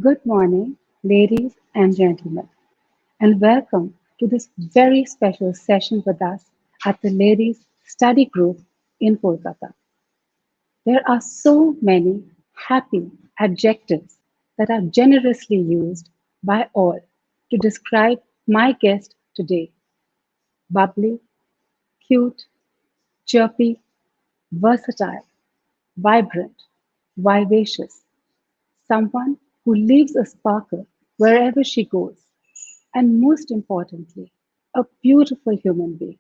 Good morning, ladies and gentlemen, and welcome to this very special session with us at the Ladies Study Group in Kolkata. There are so many happy adjectives that are generously used by all to describe my guest today: bubbly, cute, chirpy, versatile, vibrant, vivacious, someone who leaves a sparkle wherever she goes, and most importantly, a beautiful human being.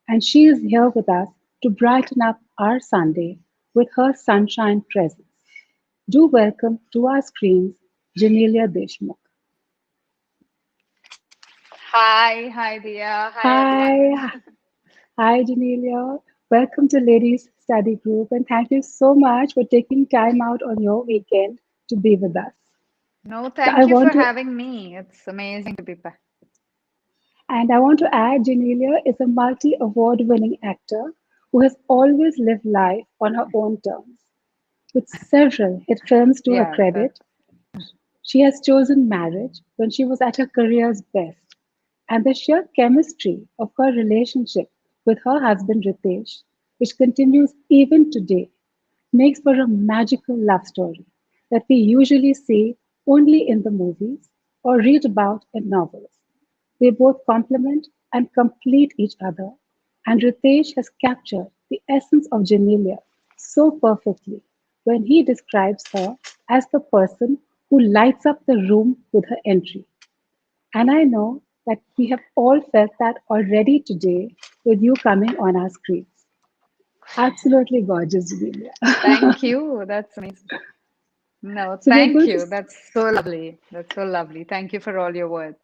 And she is here with us to brighten up our Sunday with her sunshine presence. Do welcome to our screens Genelia Deshmukh. Hi, Diya. Hi, everyone. Hi, hi Genelia. Welcome to Ladies Study Group, and thank you so much for taking time out on your weekend to be with us. No, So I thank you for want to having me. It's amazing to be back. And I want to add, Genelia is a multi award winning actor who has always lived life on her own terms. With several hit films to her Yeah, credit, she has chosen marriage when she was at her career's best. And the sheer chemistry of her relationship with her husband Ritesh, which continues even today, makes for a magical love story that we usually see only in the movies or read about in novels. They both complement and complete each other, and Ritesh has captured the essence of Janelia so perfectly when he describes her as the person who lights up the room with her entry. And I know that we have all felt that already today with you coming on our screens. Absolutely gorgeous, Janelia. thank you. That's amazing. No, So we are thank going to you. That's so lovely. That's so lovely. Thank you for all your words.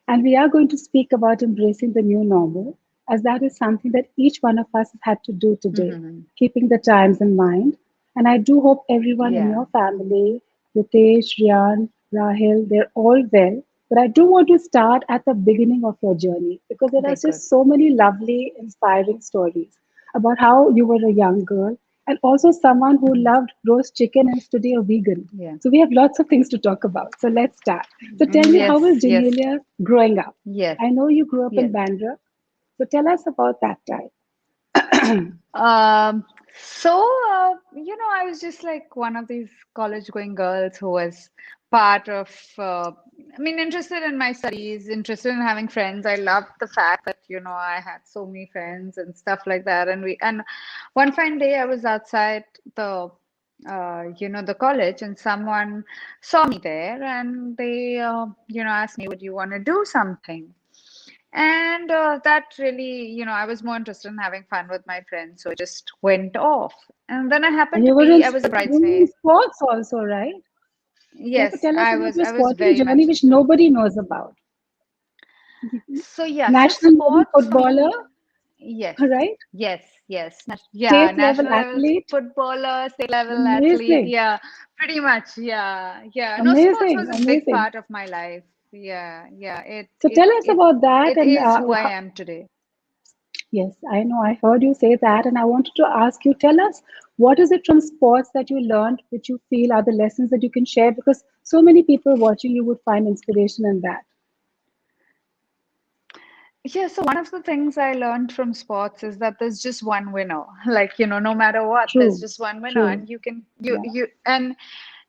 And we are going to speak about embracing the new normal, as that is something that each one of us has had to do today, Mhm. keeping the times in mind. And I do hope everyone in Yeah, your family, Ritesh, Rian, Rahil, they're all well. But I do want to start at the beginning of your journey because there are be good. just so many lovely, inspiring stories about how you were a young girl and also someone who Mhm. loved roast chicken and is today a vegan. Yeah. So we have lots of things to talk about. So let's start. So tell me, how was Yes, yes, Genelia growing up? yes, I know you grew up in yes. Bandra. So tell us about that time. Um, I was just like one of these college-going girls who was part of, interested in my studies, interested in having friends. I loved the fact that, I had so many friends and stuff like that. And one fine day I was outside the college, and someone saw me there, and they, asked me, would you want to do something? And that really, I was more interested in having fun with my friends, so I just went off. And then And you were I was a in bridesmaid. sports also, right? You have to Yes, tell us I about was your I was sporting very journey, much which into it. nobody knows about. So yeah, so National level sports for footballer, me, yes, right? yes. Yeah, State level national level athlete. footballer, state level athlete. Amazing. Yeah, pretty much. Yeah. No, sports Amazing. was a big Amazing. part of my life. Yeah. It So it tell us it about that. it is who I am today. Yes, I know. I heard you say that, and I wanted to ask you, tell us what is it from sports that you learned, which you feel are the lessons that you can share, because so many people watching you would find inspiration in that. Yeah, so one of the things I learned from sports is that there's just one winner. Like, no matter what, there's True, just one winner, true. and you can Yeah, and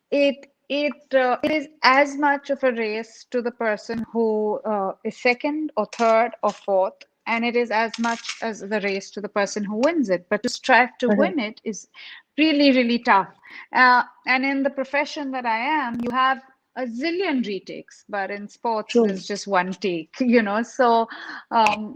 it is as much of a race to the person who is second or third or fourth, and it is as much as the race to the person who wins it. But to strive to correct. win it is really, really tough. And in the profession that I am, you have a zillion retakes, but in sports, True. there's just one take, So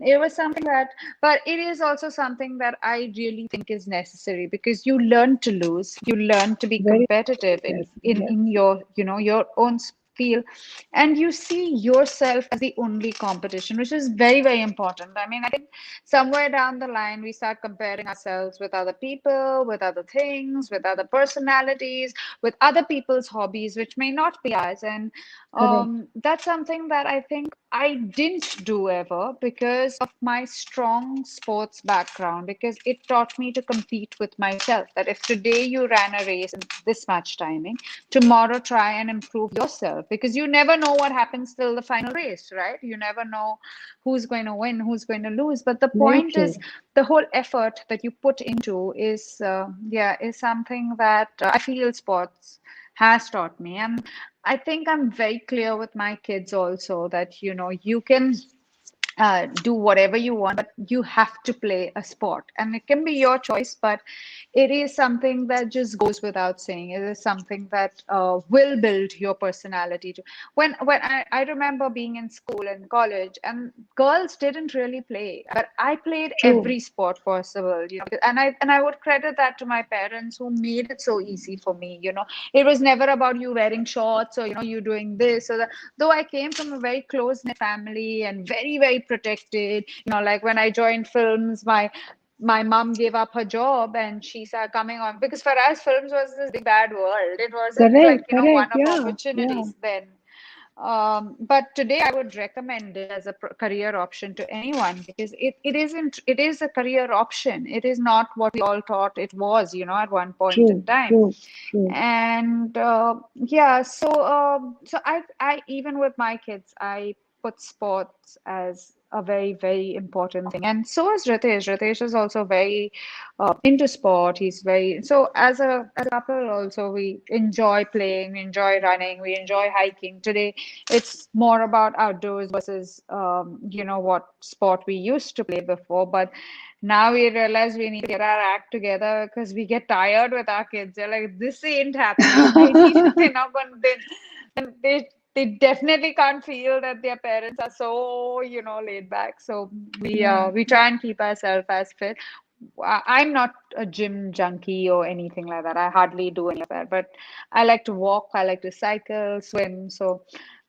it was something that, but it is also something that I really think is necessary because you learn to lose, you learn to be Very competitive in yes, in yes. in your, your own field, and you see yourself as the only competition, which is very, very important. I mean, I think somewhere down the line we start comparing ourselves with other people, with other things, with other personalities, with other people's hobbies which may not be ours, and Correct. that's something that I think I didn't do ever because of my strong sports background, because it taught me to compete with myself. That if today you ran a race in this much timing, tomorrow try and improve yourself, because you never know what happens till the final race, right? You never know who's going to win, who's going to lose. But the Very point is, true. the whole effort that you put into is something that I feel sports has taught me. And I think I'm very clear with my kids also that, you can do whatever you want, but you have to play a sport. And it can be your choice, but it is something that just goes without saying. It is something that will build your personality. When I remember being in school and college, and girls didn't really play, but I played True. every sport possible, and I would credit that to my parents who made it so easy for me. It was never about you wearing shorts or you doing this or that. Though I came from a very close knit family and very, very protected, like when I joined films, my mom gave up her job and she started coming on, because for us films was this big bad world. It wasn't like, Correct, one correct. of Yeah, yeah. opportunities then. But today I would recommend it as a career option to anyone, because it is a career option. It is not what we all thought it was, at one point in True, time. true, true. And yeah, so I even with my kids, I put sports as a very, very important thing. And so is Ritesh. Ritesh is also very into sport. He's very so as a couple also, we enjoy playing, we enjoy running, we enjoy hiking. Today it's more about outdoors versus what sport we used to play before. But now we realize we need to get our act together because we get tired with our kids. They're like, this ain't happening. They're not going to, they definitely can't feel that their parents are so, laid back. So Yeah, we try and keep ourselves as fit. I'm not a gym junkie or anything like that. I hardly do any of that, but I like to walk, I like to cycle, swim. So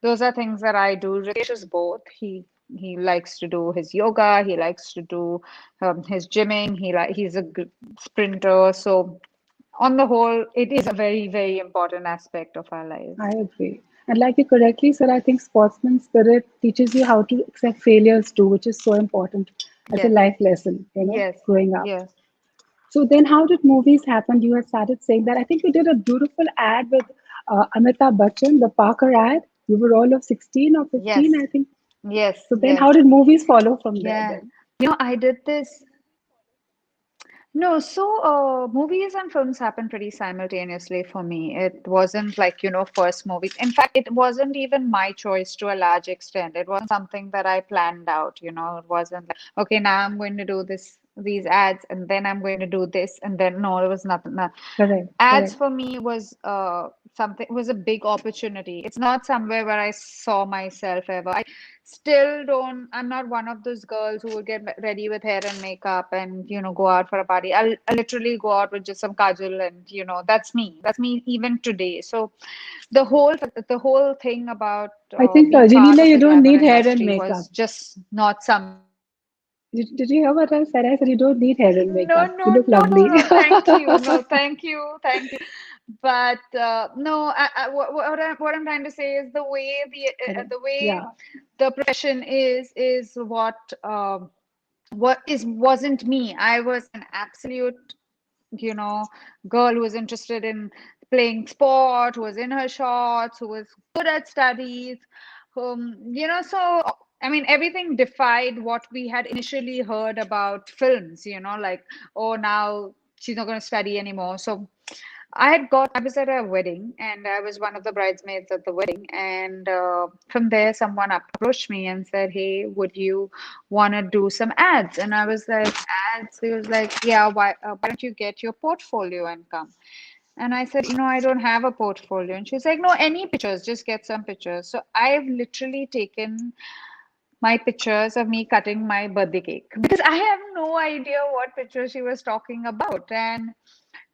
those are things that I do. Ritesh is both. He likes to do his yoga. He likes to do his gymming. He's a good sprinter. So on the whole, it is a very, very important aspect of our I lives. agree. And like you correctly said, I think sportsman spirit teaches you how to accept failures too, which is so important as a Yes, life lesson, yes, growing up. yes. So then how did movies happen? You had started saying that. I think you did a beautiful ad with Amitabh Bachchan, the Parker ad. You were all of 16 or 15, Yes, I think. yes, So then yes. how did movies follow from there Yeah. then? I did this. No, so movies and films happened pretty simultaneously for me. It wasn't like, first movies. In fact, it wasn't even my choice to a large extent. It wasn't something that I planned out, It wasn't like, okay, now I'm going to do these ads, and then I'm going to do this, and then no, it was nothing. No. Correct, Ads correct. for me was a big opportunity. It's not somewhere where I saw myself ever. I still don't. I'm not one of those girls who will get ready with hair and makeup and go out for a party. I'll literally go out with just some kajal, and that's me. That's me even today. So the whole thing about I think, being part Genelia, of you the don't glamour need hair and industry makeup. was just not something. Did you hear what I said? I said you don't need hair and No, makeup. You no, look no, no, lovely. no. Thank you. No, thank you. Thank you. But no, what I'm trying to say is Correct. the way Yeah. the profession is what wasn't me. I was an absolute, you know, girl who was interested in playing sport, who was in her shorts, who was good at studies, so I mean, everything defied what we had initially heard about films, like, oh, now she's not going to study anymore. So I was at a wedding and I was one of the bridesmaids at the wedding. And from there, someone approached me and said, hey, would you want to do some ads? And I was like, ads? He was like, yeah, why don't you get your portfolio and come? And I said, I don't have a portfolio. And she's like, no, any pictures, just get some pictures. So I've literally taken my pictures of me cutting my birthday cake because I have no idea what picture she was talking about. And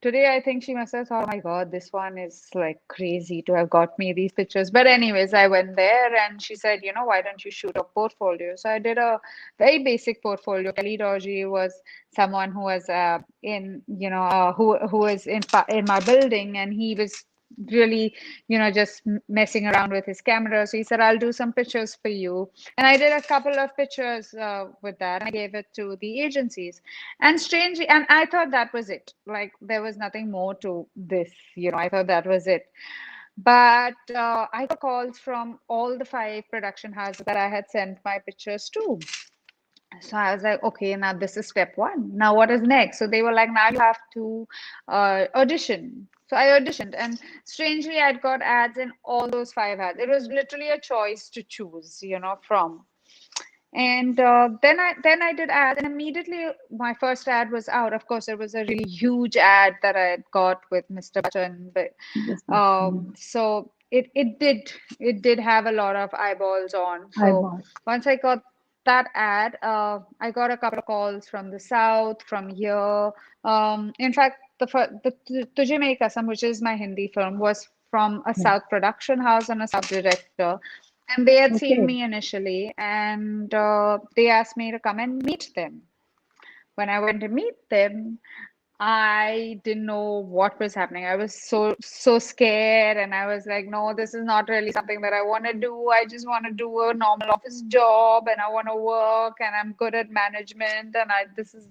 today, I think she must have thought, oh my God, this one is like crazy to have got me these pictures. But, anyways, I went there and she said, why don't you shoot a portfolio? So I did a very basic portfolio. Kelly Doji was someone who was who was in my building, and he was really, just messing around with his camera. So he said, I'll do some pictures for you. And I did a couple of pictures with that. And I gave it to the agencies. And strangely, and I thought that was it. Like there was nothing more to this, I thought that was it. But I got calls from all the five production houses that I had sent my pictures to. So I was like, okay, now this is step one. Now what is next? So they were like, now you have to audition. So I auditioned, and strangely, I'd got ads in all those five ads. It was literally a choice to choose, from. And then I did ads, and immediately my first ad was out. Of course, it was a really huge ad that I had got with Mr. Bachchan, but Yes, actually. so it did have a lot of eyeballs on. I So was. once I got that ad, I got a couple of calls from the south, from here. In fact, the Tujhe Mere Kasam, which is my Hindi film, was from a Yeah. south production house and a south director. And they had seen Okay. me initially, and they asked me to come and meet them. When I went to meet them, I didn't know what was happening. I was so scared, and I was like, no, this is not really something that I want to do. I just want to do a normal office job, and I want to work, and I'm good at management, and this is.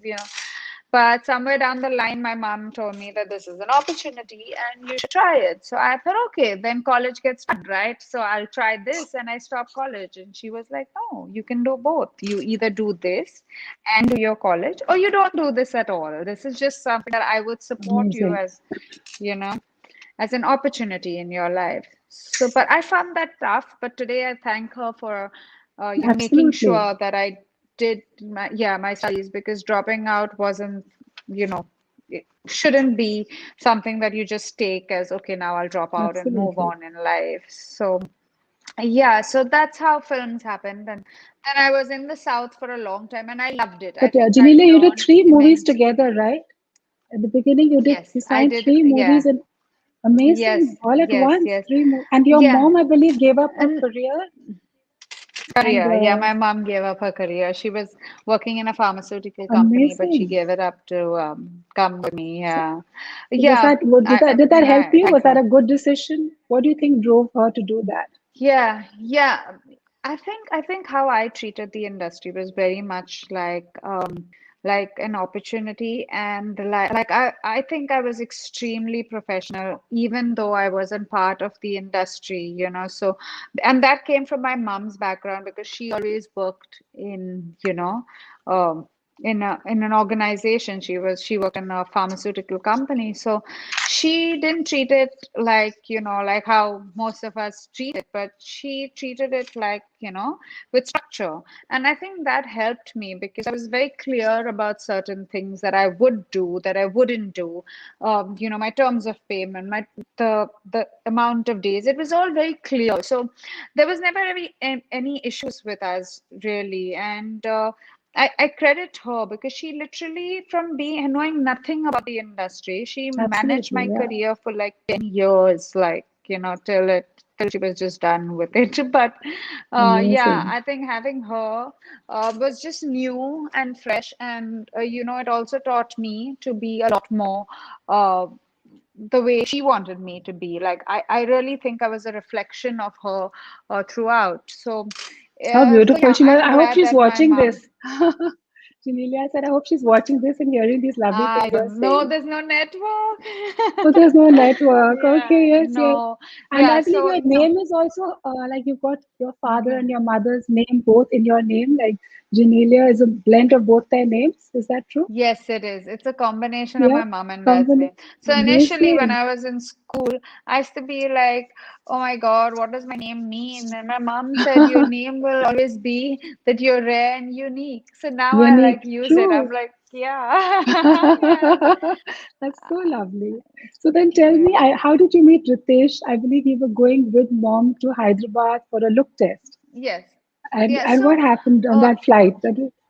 But somewhere down the line, my mom told me that this is an opportunity and you should try it. So I thought, okay, then college gets fun, right? So I'll try this, and I stopped college. And she was like, no, you can do both. You either do this and do your college, or you don't do this at all. This is just something that I would support you Amazing. you know, as an opportunity in your life. So, but I found that tough. But today I thank her for, making Absolutely. sure that I did my studies, because dropping out wasn't, it shouldn't be something that you just take as, okay, now I'll drop out and move Absolutely. on in life. So, yeah, so that's how films happened. And then I was in the South for a long time, and I loved it. I But think I Janelia, you did learned three movies immensely. together, right? At the beginning, Yes, you I signed did. three Yeah. movies and Yes, amazing, all at yes, once, yes. three movies. And your Yeah. mom, I believe, gave up her And career and career. Yeah, my mom gave up her career. She was working in a pharmaceutical company, but she amazing. gave it up to come with me. So, Yeah. so was Yeah. did that help I you? thank Was that her. a good decision? What do you think drove her to do that? Yeah, yeah. I think how I treated the industry was very much like an opportunity, and like I think I was extremely professional even though I wasn't part of the industry. So, and that came from my mom's background, because she always worked um in an organization. She worked in a pharmaceutical company. So she didn't treat it like how most of us treat it, but she treated it with structure. And I think that helped me, because I was very clear about certain things that I would do, that I wouldn't do. My terms of payment, the amount of days, it was all very clear. So there was never any issues with us, really. And I credit her, because she literally, from being knowing nothing about the industry, she managed Absolutely, my yeah. career for like 10 years, till she was just done with it. But yeah, Amazing. I think having her was just new and fresh. And it also taught me to be a lot more uh, the way she wanted me to be. Like I really think I was a reflection of her throughout. So How beautiful. yeah, She must, I'm I hope glad she's that my watching mom. this. Janelia said, I hope she's watching this and hearing these lovely things I you're don't know. saying. There's no network. Oh, there's no network. Yeah, Okay, yes, yes. no. And Yeah, I believe so your no. name is also like you've got your father Yeah. and your mother's name both in your name. Like Janelia is a blend of both their names. Is that true? Yes, it is. It's a combination of Yeah. my mom and dad's Company. name. So initially, when Amazing. I was in school, I used to be like, "Oh my God, what does my name mean?" And my mom said, "Your name will always be that you're rare and unique." So now I Unique. like use it. I'm True. like, yeah, yeah, That's so lovely. So then tell me, yeah. how did you meet Ritesh? I believe you were going with mom to Hyderabad for a look test. Yes, And yeah. and what So, happened on uh, that flight?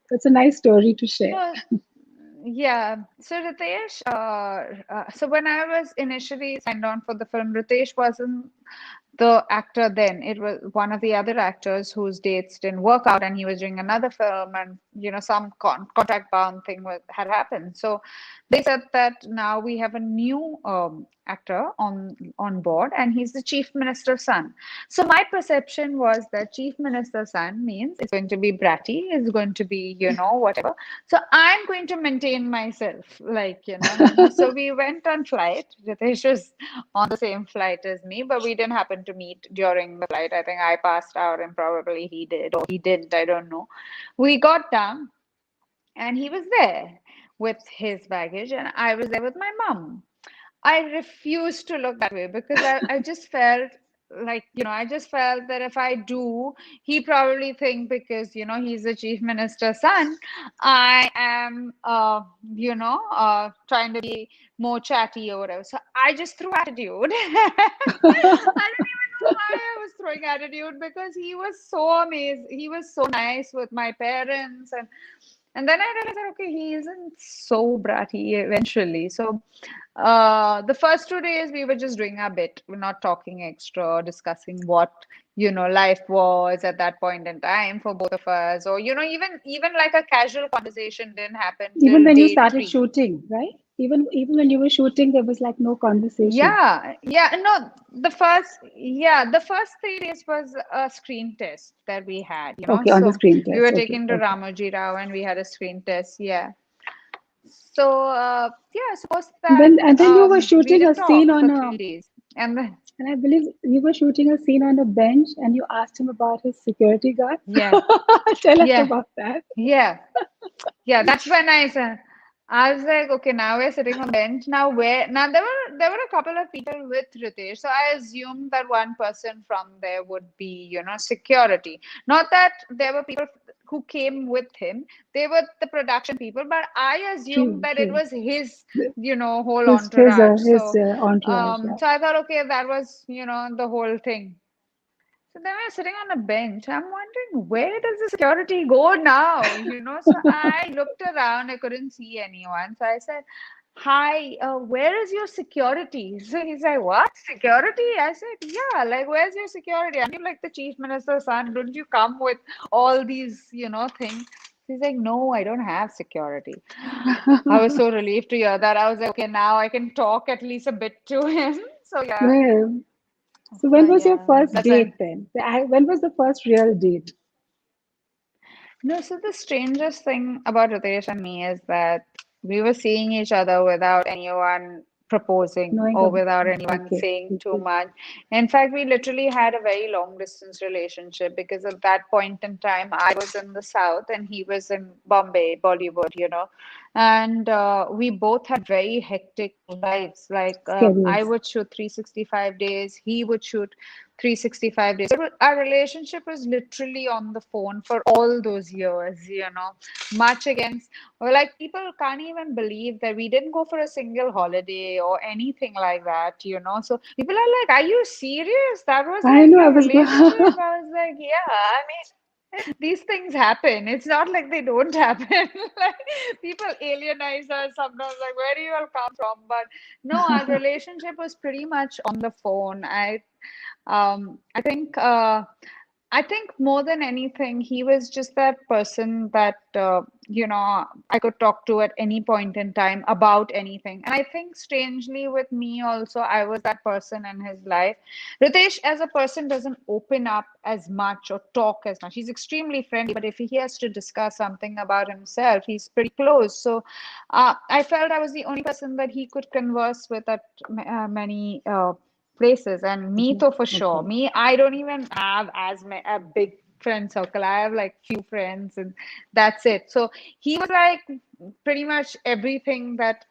That's a nice story to share. so yeah. So Ritesh, so when I was initially signed on for the film, Ritesh wasn't the actor then, it was one of the other actors whose dates didn't work out, and he was doing another film, and some contract bound thing had happened. So they said that now we have a new actor on board, and he's the chief minister's son. So my perception was that chief minister's son means it's going to be bratty, it's going to be whatever. So I'm going to maintain myself, like so we went on flight. Ritesh was on the same flight as me, but we didn't happen to meet during the flight. I think I passed out and probably he did, or he didn't, I don't know. We got down and he was there with his baggage, and I was there with my mom. I refused to look that way because I just felt like, I just felt that if I do, he probably think because, he's the chief minister's son, I am, trying to be more chatty or whatever. So I just threw attitude. I don't even know why I was throwing attitude, because he was so amazing. He was so nice with my parents, and then I realized that, okay, he isn't so bratty eventually. So the first 2 days we were just doing our bit. We're not talking extra or discussing what, life was at that point in time for both of us. Or, even like a casual conversation didn't happen Even till when you day started three. shooting, right? Even when you were shooting, there was like no conversation. Yeah, no, the first 3 days was a screen test that we had, Okay, on the so screen we test. were Okay, taken to okay. Ramoji Rao and we had a screen test, yeah. So, yeah, suppose And that then you were we shooting a didn't scene talk for on a, 3 days. And then, and I believe you were shooting a scene on a bench, and you asked him about his security guard. yeah, Tell us yeah, about that. yeah. Yeah, that's when I said, I was like, okay, now we're sitting on the bench. Now there were a couple of people with Ritesh, so I assumed that one person from there would be, security. Not that there were people who came with him; they were the production people. But I assumed True, that it true. was his, whole His entourage. his So, entourage. Yeah. so I thought, okay, that was, the whole thing. So then we're sitting on a bench. I'm wondering, where does the security go now? So I looked around, I couldn't see anyone. So I said, hi, where is your security? So he's like, what? Security? I said, yeah, like, where's your security? Aren't you like the chief minister's son? Don't you come with all these, things? He's like, no, I don't have security. I was so relieved to hear that. I was like, okay, now I can talk at least a bit to him. So yeah, Well, so when was your yeah, first that's when. date then? When was the first real date? No, so the strangest thing about Ritesh and me is that we were seeing each other without anyone proposing Knowing or about, without anyone okay, saying too okay. much. In fact, we literally had a very long distance relationship because at that point in time, I was in the South and he was in Bombay, Bollywood, And we both had very hectic lives. Like I Schedules. would shoot 365 days, he would shoot 365 days. So our relationship was literally on the phone for all those years, much against, or like people can't even believe that we didn't go for a single holiday or anything like that, So people are like, are you serious? That was I like know I your was going. relationship? I was like, yeah, I mean, these things happen. It's not like they don't happen. Like people alienize us sometimes, like, where do you all come from? But no, our relationship was pretty much on the phone. Um, I think uh, I think more than anything, he was just that person that I could talk to at any point in time about anything. And I think strangely with me also, I was that person in his life. Ritesh, as a person, doesn't open up as much or talk as much. He's extremely friendly, but if he has to discuss something about himself, he's pretty close. So I felt I was the only person that he could converse with at many places. And me Okay, though, for sure, okay. me, I don't even have a big friend circle. I have like few friends and that's it. So he was like pretty much everything that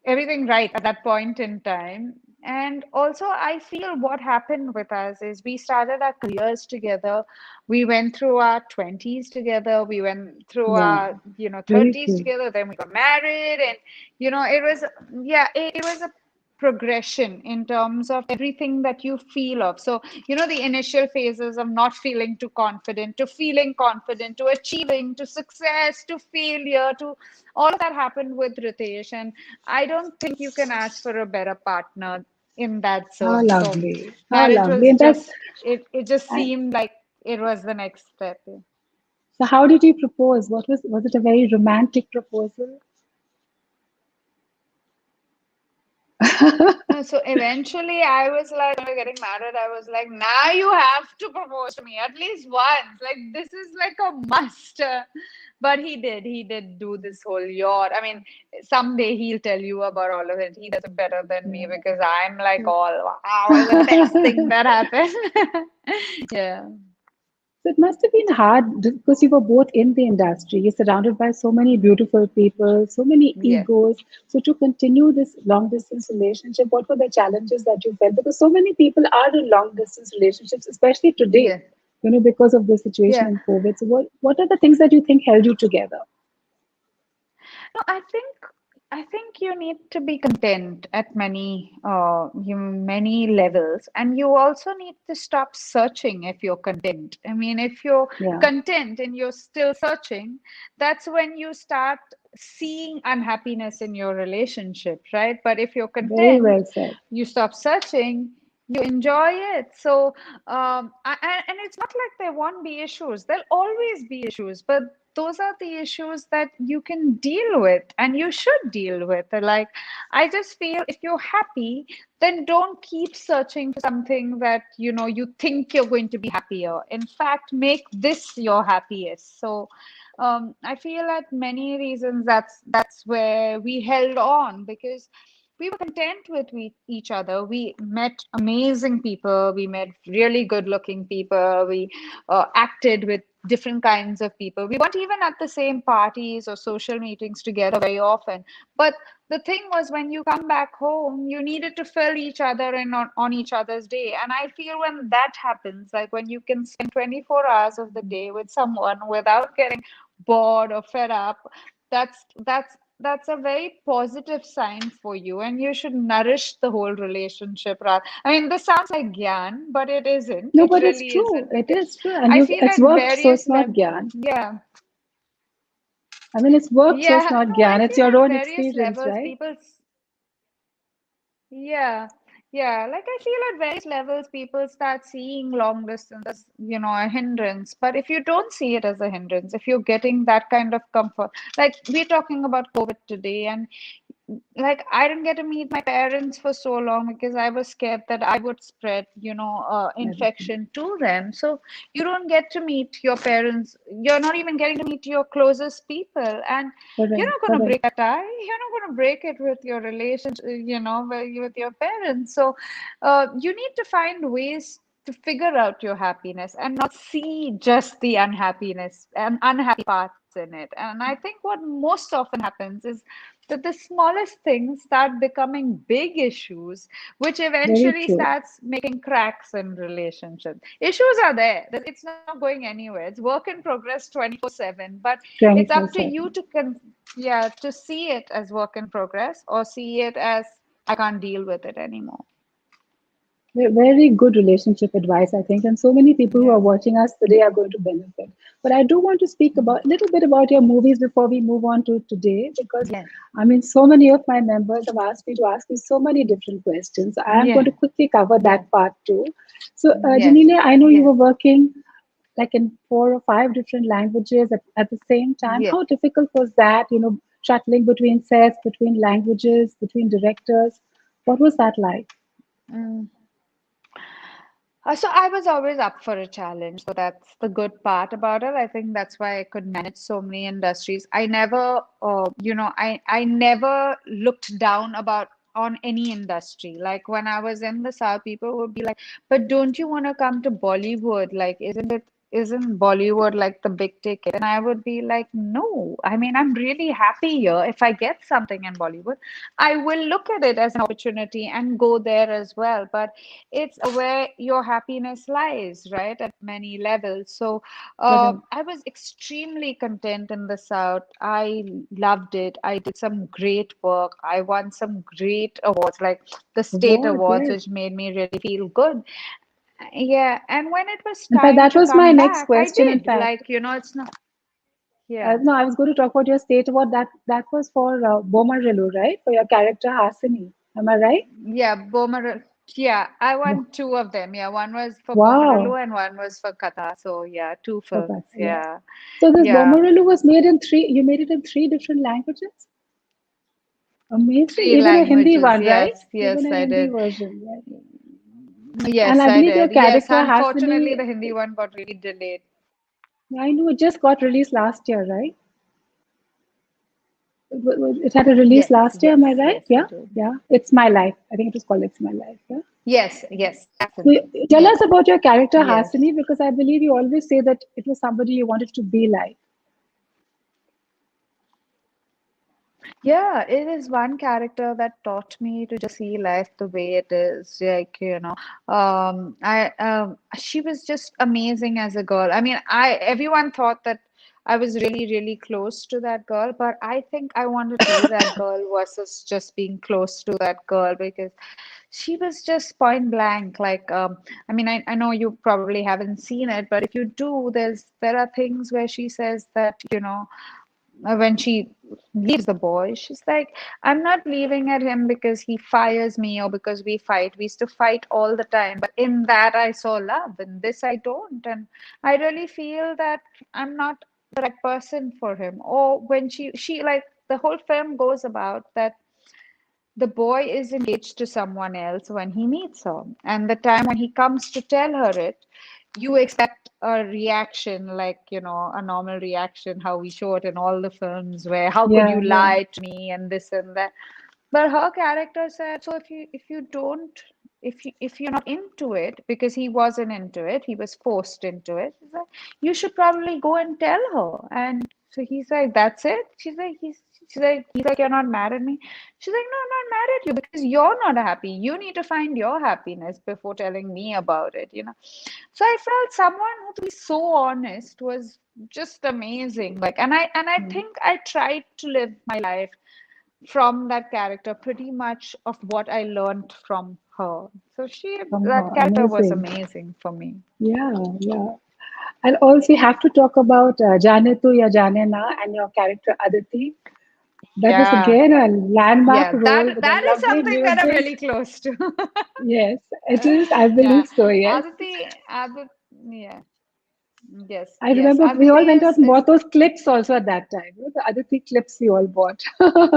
everything right at that point in time. And also, I feel what happened with us is we started our careers together. We went through our 20s together. We went through our, Wow. Very 30s cool. together. Then we got married. And, it was, yeah, it was a progression in terms of everything that you feel of. So, the initial phases of not feeling too confident, to feeling confident, to achieving, to success, to failure, to all of that happened with Ritesh. And I don't think you can ask for a better partner in that How zone. So lovely. How marriage lovely. was And that's, just it just and seemed like it was the next step. so how did you propose? Was it a very romantic proposal? No, so eventually I was like, when we were getting married, I was like, now you have to propose to me at least once. Like, this is like a must. But he did do this whole yacht. I mean, someday he'll tell you about all of it. He does it better than me Yeah. because I'm like, all, wow, the best thing that happened. Yeah. So it must have been hard because you were both in the industry. You're surrounded by so many beautiful people, so many Yeah. egos. So to continue this long distance relationship, what were the challenges that you felt? Because so many people are in long distance relationships, especially today, Yeah. because of the situation Yeah. in COVID. So what are the things that you think held you together? No, I think you need to be content at many levels, and you also need to stop searching if you're content. I mean, if you're Yeah, content and you're still searching, that's when you start seeing unhappiness in your relationship, right? But if you're very content, well said. you stop searching, you enjoy it. So, and it's not like there won't be issues. There'll always be issues, but those are the issues that you can deal with and you should deal with. Like, I just feel if you're happy, then don't keep searching for something that you think you're going to be happier. In fact, make this your happiest. So I feel at many reasons that's where we held on, because we were content with each other. We met amazing people. We met really good looking people. We acted with different kinds of people. We weren't even at the same parties or social meetings together very often. But the thing was, when you come back home, you needed to fill each other in on each other's day. And I feel when that happens, like when you can spend 24 hours of the day with someone without getting bored or fed up, that's a very positive sign for you, and you should nourish the whole relationship. Rather, I mean, this sounds like gyan, but it isn't. No, It but it's really true. isn't, It because is true. And I you feel it's at worked, so various it's not levels. gyan. Yeah, I mean, it's worked, so it's yeah. not No, I gyan. It's feel your at own various experience, levels, right? people. Yeah, yeah. Like I feel at various levels, people start seeing long distance as, a hindrance. But if you don't see it as a hindrance, if you're getting that kind of comfort, like we're talking about COVID today, and like I didn't get to meet my parents for so long because I was scared that I would spread, Everything. infection to them. So you don't get to meet your parents. You're not even getting to meet your closest people, and you're Correct, not going to correct. break a tie. You're not going to break it with your relationship, with your parents. So you need to find ways to figure out your happiness and not see just the unhappiness and unhappy parts in it. And I think what most often happens is that the smallest things start becoming big issues, which Very eventually true. starts making cracks in relationships. Issues are there. It's not going anywhere. It's work in progress 24/7. But it's up to you 24/7. to see it as work in progress, or see it as I can't deal with it anymore. Very good relationship advice, I think, and so many people who are Yeah. watching us today are going to benefit. But I do want to speak Mhm. about a little bit about your movies before we move on to today, because Yeah. I mean, so many of my members have asked me to ask you so many different questions. I am going to Yeah. quickly cover Yeah. that part too. So, Yes. Janelia, I know you Yes. were working like in 4 or 5 different languages at the same time. Yes. How difficult was that? Shuttling between sets, between languages, between directors. What was that like? Mm. So I was always up for a challenge. So that's the good part about it. I think that's why I could manage so many industries. I never looked down about on any industry. Like when I was in the South, people would be like, "But don't you want to come to Bollywood? Like, isn't Bollywood like the big ticket?" And I would be like, "No. I mean, I'm really happy here. If I get something in Bollywood, I will look at it as an opportunity and go there as well." But it's where your happiness lies, right? At many levels. So Correct. I was extremely content in the South. I loved it. I did some great work. I won some great awards, like the state Award, awards, yes. which made me really feel good. Yeah, and when it was In fact, time that to was my come next back, I question. In did. fact, Like, it's not, yeah. no, I was going to talk about your state award. That was for Bomarilu, right? For your character Hasini. Am I right? Yeah, Bomar. Yeah, I won two of them. Yeah, one was for Wow. Bomaralu and one was for Katha. So yeah, two Okay, films. yeah. Yeah, So this yeah, Bomaralu was made in three, you made it in three different languages? Amazing. three Even a Hindi languages. one, right? Yes, Even yes, a I Hindi did. version, right? And Yes, I I believe your did. Yes, character unfortunately, Hasini, the Hindi one got really delayed. I know it just got released last year, right? It had a release Yes, last year, am I yes, right? yes, Yeah, it did. yeah. It's My Life. I think it was called It's My Life. Yeah. Yes, yes, So absolutely. tell Yes, us about your character yes. Hasini, because I believe you always say that it was somebody you wanted to be like. Yeah, it is one character that taught me to just see life the way it is. Like, she was just amazing as a girl. I mean, everyone thought that I was really, really close to that girl, but I think I wanted to be that girl versus just being close to that girl because she was just point blank. Like, I mean, I know you probably haven't seen it, but if you do, there are things where she says that, when she leaves the boy, she's like, I'm not leaving at him because he fires me or because we fight. We used to fight all the time. But in that, I saw love. In this, I don't. And I really feel that I'm not the right person for him. Or when she like, the whole film goes about that the boy is engaged to someone else when he meets her. And the time when he comes to tell her it, you expect a reaction like, a normal reaction, how we show it in all the films where how could Yeah, you yeah. lie to me and this and that. But her character said, so if you don't if you're not into it, because he wasn't into it, he was forced into it. He's like, you should probably go and tell her. And so he's like, that's it. She's like, you're not mad at me. She's like, no, I'm not mad at you because you're not happy. You need to find your happiness before telling me about it. So I felt someone who, to be so honest, was just amazing. Like, and I Mm. think I tried to live my life from that character, pretty much of what I learned from her. So that Somehow character was amazing. amazing for me. Yeah, yeah. And also, we have to talk about Jaane Tu Ya Jaane Na and your character Aditi. That was Yeah, again a landmark yeah, role that with a that is lovely something that I'm music. really close to. Yes, it is. I believe Yeah, so. Yes. Aditi, yeah, yes, I yes. remember we Aditi all went out is and is bought those clips also at that time. You know, the Aditi clips we all bought.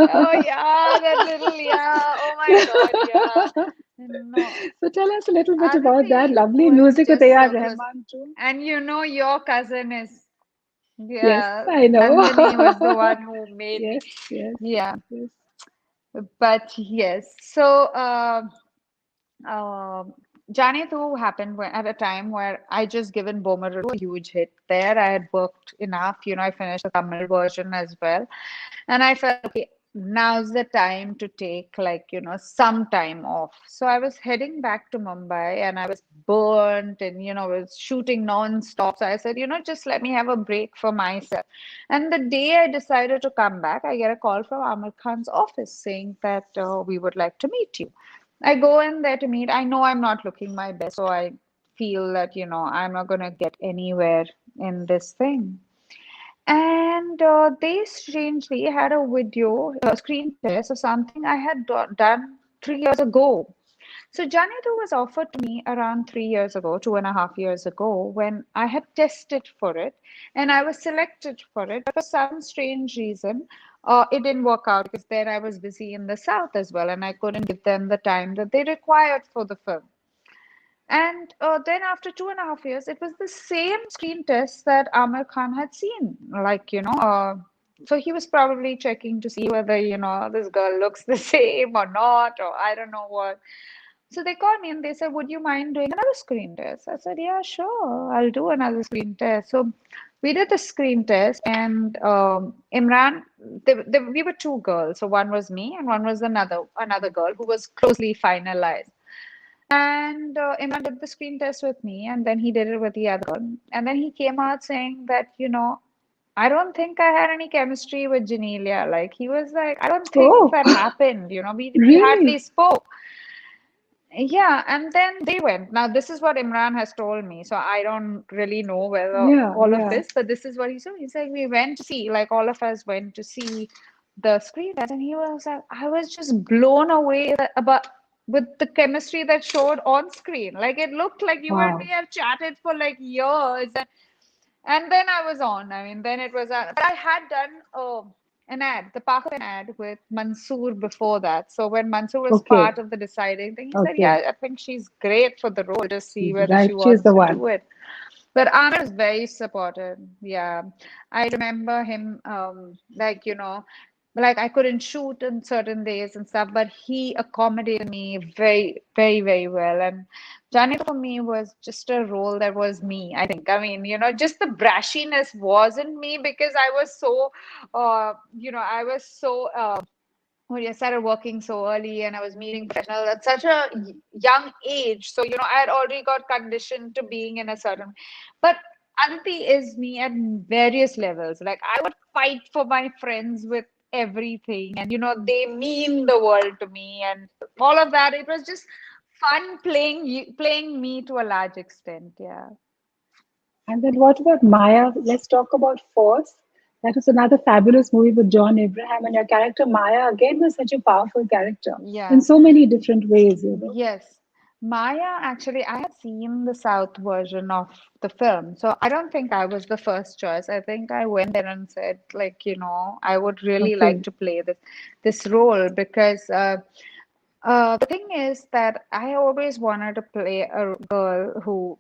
Oh yeah, that little yeah. Oh my God, yeah. No, So tell us a little bit about that. Aditi Lovely was music with just A.R. so close. Rahman too. And your cousin is, Yes, yeah, I know. Nandini was the one who made me. Yes, yes, Yeah, yes. but yes. So, Jane Tu happened at a time where I just given Bomaru a huge hit there. I had worked enough, I finished the Tamil version as well. And I felt, okay, now's the time to take like, some time off. So I was heading back to Mumbai and I was burnt and, was shooting non-stop. So I said, just let me have a break for myself. And the day I decided to come back, I get a call from Amir Khan's office saying that we would like to meet you. I go in there to meet. I know I'm not looking my best, so I feel that, I'm not going to get anywhere in this thing. And they strangely had a video, a screen test of something I had done 3 years ago. So Janitu was offered to me around 3 years ago, 2.5 years ago, when I had tested for it and I was selected for it. But for some strange reason, it didn't work out because then I was busy in the South as well and I couldn't give them the time that they required for the film. And then after 2.5 years, it was the same screen test that Amir Khan had seen. Like, so he was probably checking to see whether, this girl looks the same or not, or I don't know what. So they called me and they said, would you mind doing another screen test? I said, yeah, sure, I'll do another screen test. So we did the screen test, and Imran, we were two girls. So one was me, and one was another girl who was closely finalized. And Imran did the screen test with me, and then he did it with the other girl. And then he came out saying that, I don't think I had any chemistry with Genelia. Like, he was like, I don't think Oh, that happened. We hardly really? spoke. Yeah, and then they went. Now, this is what Imran has told me. So I don't really know whether Yeah, all of yeah. this, but this is what he said. He's like, we went to see, like, all of us went to see the screen test, and he was like, I was just blown away about with the chemistry that showed on screen. Like it looked like you and me Wow. have chatted for like years, and then I was on. I mean, then it was. But I had done an ad, the Park ad with Mansoor before that. So when Mansoor was Okay. part of the deciding thing, he said, Okay. "Yeah, I think she's great for the role. Just see whether she Right. She's wants the to do one. it." But Amir is very supportive. Yeah. I remember him, like, like I couldn't shoot on certain days and stuff, but he accommodated me very, very, very well. And Johnny for me was just a role that was me, I think. I mean, just the brashiness wasn't me because I was so, I was so, well, I started working so early and I was meeting professionals at such a young age. So, I had already got conditioned to being in a certain. But Aditi is me at various levels. Like, I would fight for my friends with everything. And, they mean the world to me and all of that. It was just fun playing me to a large extent. Yeah. And then what about Maya? Let's talk about Force. That was another fabulous movie with John Abraham, and your character Maya again was such a powerful character in Yeah. so many different ways. Yes. Maya, actually, I had seen the South version of the film. So I don't think I was the first choice. I think I went there and said, like, I would really like Okay. to play this role because the thing is that I always wanted to play a girl who,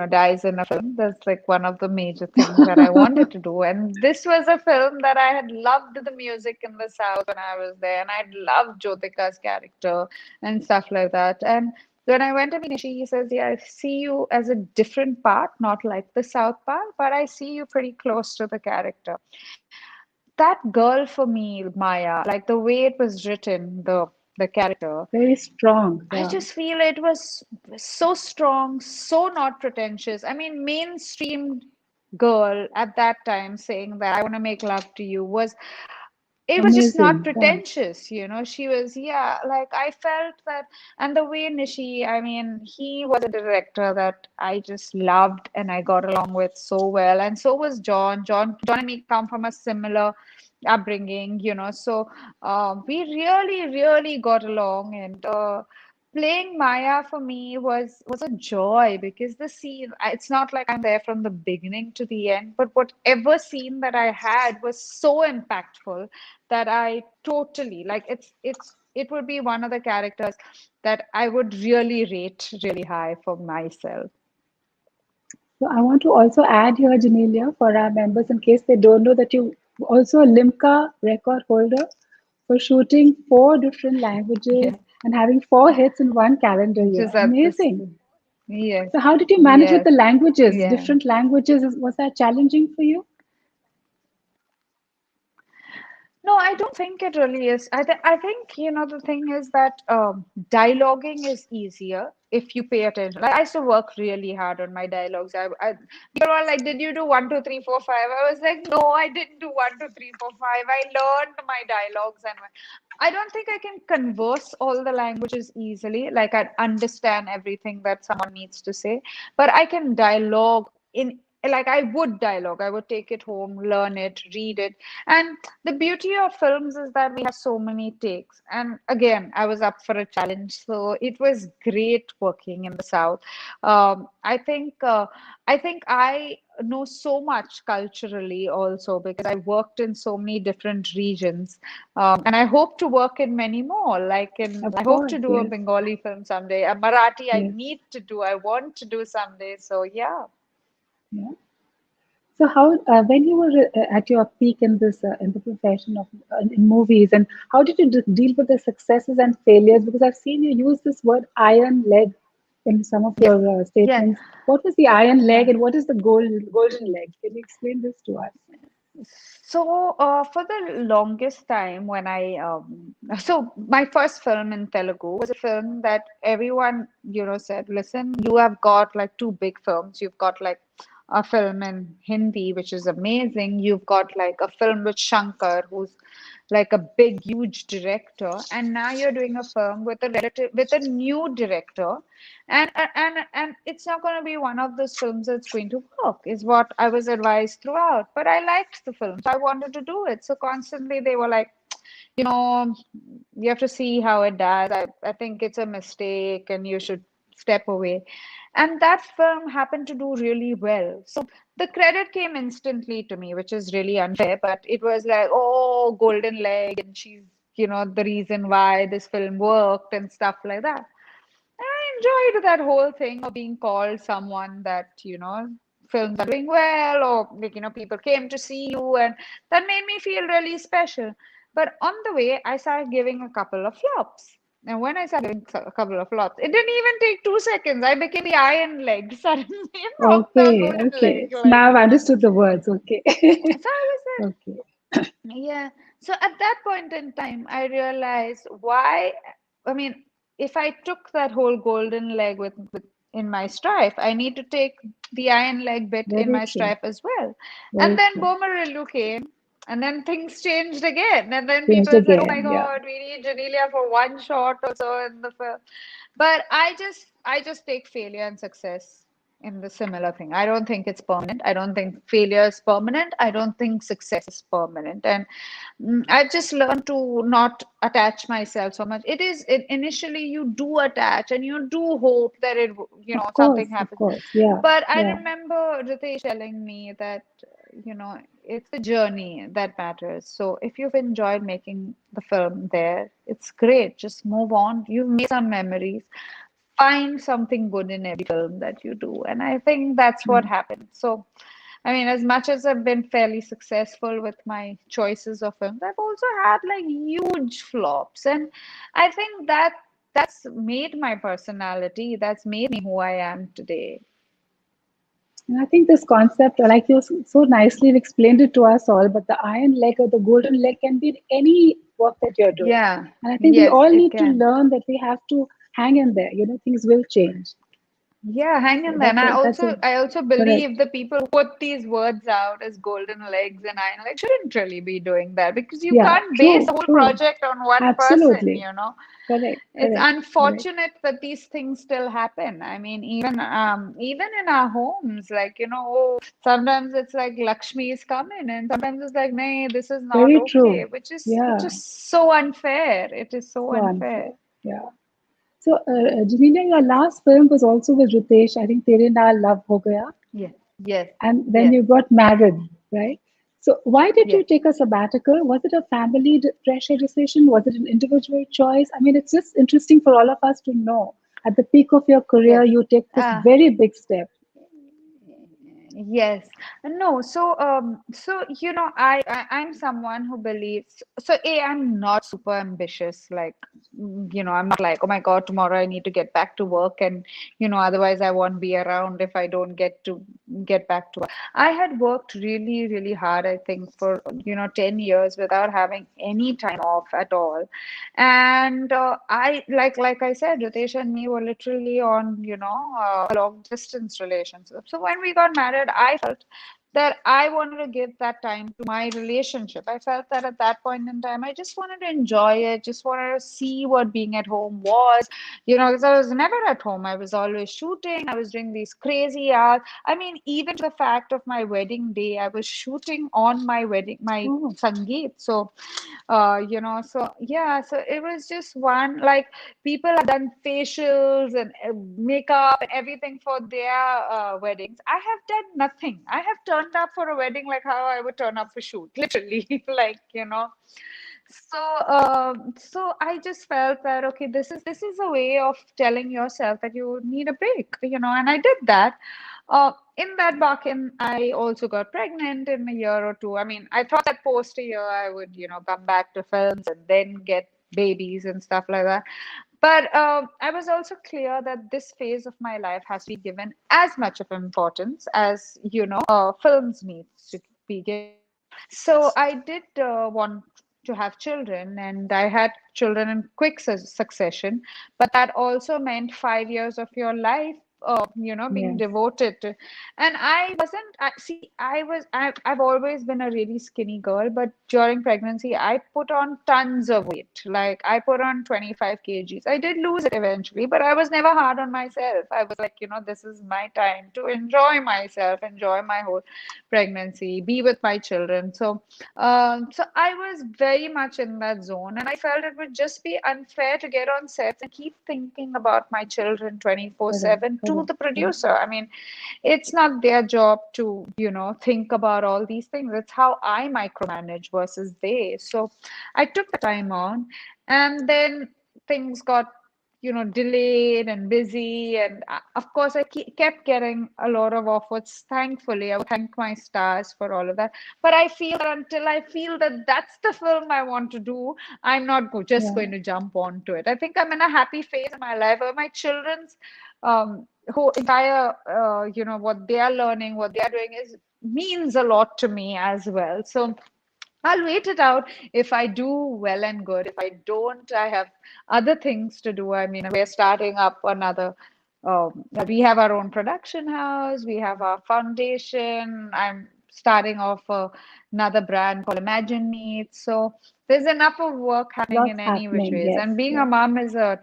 dies in a film. That's like one of the major things that I wanted to do. And this was a film that I had loved the music in the South when I was there, and I'd loved Jyotika's character and stuff like that. And when I went to meet Nishi, he says, "Yeah, I see you as a different part, not like the South part, but I see you pretty close to the character." That girl for me, Maya, like the way it was written, the character, Very strong. I Yeah. just feel it was so strong, so not pretentious. I mean, mainstream girl at that time saying that I want to make love to you was it was just not Amazing. Yeah. pretentious, She was, yeah, like I felt that, and the way Nishi, I mean, he was a director that I just loved and I got along with so well, and so was John. John and me come from a similar upbringing, so we really, really got along, and playing Maya for me was a joy because the scene, it's not like I'm there from the beginning to the end, but whatever scene that I had was so impactful that I totally like it would be one of the characters that I would really rate really high for myself. So I want to also add here, Genelia, for our members, in case they don't know, that you also a Limca record holder for shooting four different languages Yeah, and having four hits in one calendar year. just at this. Amazing. Yes, So how did you manage with yes, the languages, yeah. different languages? Was that challenging for you? No, I don't think it really is. I think, the thing is that dialoguing is easier if you pay attention. Like I used to work really hard on my dialogues. People were like, "Did you do 1, 2, 3, 4, 5?" I was like, "No, I didn't do 1, 2, 3, 4, 5. I learned my dialogues, and I don't think I can converse all the languages easily. Like I understand everything that someone needs to say, but I can dialogue in like I would dialogue. I would take it home, learn it, read it, and the beauty of films is that we have so many takes. And again, I was up for a challenge, so it was great working in the South. I think I know so much culturally also because I worked in so many different regions, and I hope to work in many more. Of I hope to course, do a yes, Bengali film someday. A Marathi, I yes, need to do. I want to do someday. So yeah. yeah. So how, when you were at your peak in this in the profession of in movies, and how did you deal with the successes and failures? Because I've seen you use this word iron leg in some of Yes. your Yes. statements. What was the iron leg, Yeah. and what is the golden leg? Can you explain this to us? So, for the longest time, so my first film in Telugu was a film that everyone, said, listen, you have got like two big films. You've got like a film in Hindi, which is amazing. You've got like a film with Shankar, who's like a big, huge director, and now you're doing a film with a new director, and it's not going to be one of those films that's going to work, is what I was advised throughout. But I liked the film, so I wanted to do it. So constantly they were like, you have to see how it does. I think it's a mistake and you should step away. And that film happened to do really well. So the credit came instantly to me, which is really unfair, but it was like, oh, golden leg, and she's, the reason why this film worked and stuff like that. I enjoyed that whole thing of being called someone that, films are doing well, or like, people came to see you, and that made me feel really special. But on the way, I started giving a couple of flops. And when I started giving a couple of flops, it didn't even take 2 seconds. I became the iron leg suddenly from the Okay, golden okay. leg, So now I've understood the words. Okay. So I was Okay. yeah. So at that point in time, I realized why, I mean, if I took that whole golden leg with in my stripe, I need to take the iron leg bit in Very my true. stripe as well. And Very then true. Boomerang came, and then things changed again. And then Changed people said, "Oh my again. Yeah. God, we need Janelia for one shot or so in the film." But I just take failure and success in the similar thing. I don't think it's permanent. I don't think failure is permanent. I don't think success is permanent. And I've just learned to not attach myself so much. Initially you do attach and you do hope that Of something course. Of happens. course. Yeah. But I Yeah. remember Ritesh telling me that, it's the journey that matters. So if you've enjoyed making the film there, it's great. Just move on. You've made some memories. Find something good in every film that you do. And I think that's what Mm. happened. So, I mean, as much as I've been fairly successful with my choices of films, I've also had like huge flops. And I think that's made my personality, that's made me who I am today. And I think this concept, like you so nicely explained it to us all, but the iron leg or the golden leg can be in any work that you're doing. Yeah, And I think we yes, all it need to can. learn that we have to hang in there. Things will change. Yeah, hang So in there. And that's I a, that's a also I also correct. believe the people who put these words out as golden legs and iron legs shouldn't really be doing that because you Yeah, can't base a true, whole true. project on one person, Absolutely. Correct, It's correct, correct. unfortunate that these things still happen. I mean, even in our homes, like, sometimes it's like Lakshmi is coming and sometimes it's like, nay, this is not Very okay, true. which is Yeah, so unfair. It is so so unfair. unfair. Yeah. So, Jameela, your last film was also with Ritesh. I think Tere Naal Love Ho Gaya. Yes, yes, And then yes, you got married, right? So, why did you yes, take a sabbatical? Was it a family pressure decision? Was it an individual choice? I mean, it's just interesting for all of us to know. At the peak of your career, yes. you take this Uh, very big step. Yes. No, I'm someone who believes, I'm not super ambitious. Like, I'm not like, oh my God, tomorrow I need to get back to work and, otherwise I won't be around if I don't get back to work. I had worked really, really hard, I think, for, 10 years without having any time off at all. And like I said, Ritesh and me were literally on, a long distance relationship. So when we got married, I felt that I wanted to give that time to my relationship. I felt that at that point in time, I just wanted to enjoy it, just wanted to see what being at home was, because I was never at home. I was always shooting. I was doing these crazy hours. I mean, even to the fact of my wedding day, I was shooting on my Oh, Sangeet. So so yeah, so it was just one like people have done facials and makeup and everything for their weddings. I have done nothing. I have turned up for a wedding like how I would turn up for shoot, literally, like, so I just felt that okay, this is a way of telling yourself that you need a break, and I did that. In that bargain, I also got pregnant in a year or two. I mean, I thought that post a year I would, come back to films and then get babies and stuff like that. But I was also clear that this phase of my life has to be given as much of importance as, films needs to be given. So I did want to have children, and I had children in quick succession. But that also meant 5 years of your life being Yes. devoted to. And I wasn't, see, I've always been a really skinny girl, but during pregnancy, I put on tons of weight. Like I put on 25 kgs. I did lose it eventually, but I was never hard on myself. I was like, this is my time to enjoy myself, enjoy my whole pregnancy, be with my children. So I was very much in that zone, and I felt it would just be unfair to get on sets and keep thinking about my children Correct. 24/7 to Correct. the Correct. producer. I mean, it's not their job to, think about all these things. It's how I micromanage versus they. So I took the time on, and then things got delayed and busy. And of course, I kept getting a lot of offers. Thankfully, I would thank my stars for all of that. But I feel that until I feel that that's the film I want to do, I'm not just Yeah. going to jump onto it. I think I'm in a happy phase in my life where my children's whole entire, what they are learning, what they are doing is means a lot to me as well. So I'll wait it out. If I do, well and good. If I don't, I have other things to do. I mean, we're starting up another. We have our own production house. We have our foundation. I'm starting off another brand called Imagine Meets. So there's enough of work happening Lots in any which happening. ways. Yes. And being a Yes. mom is a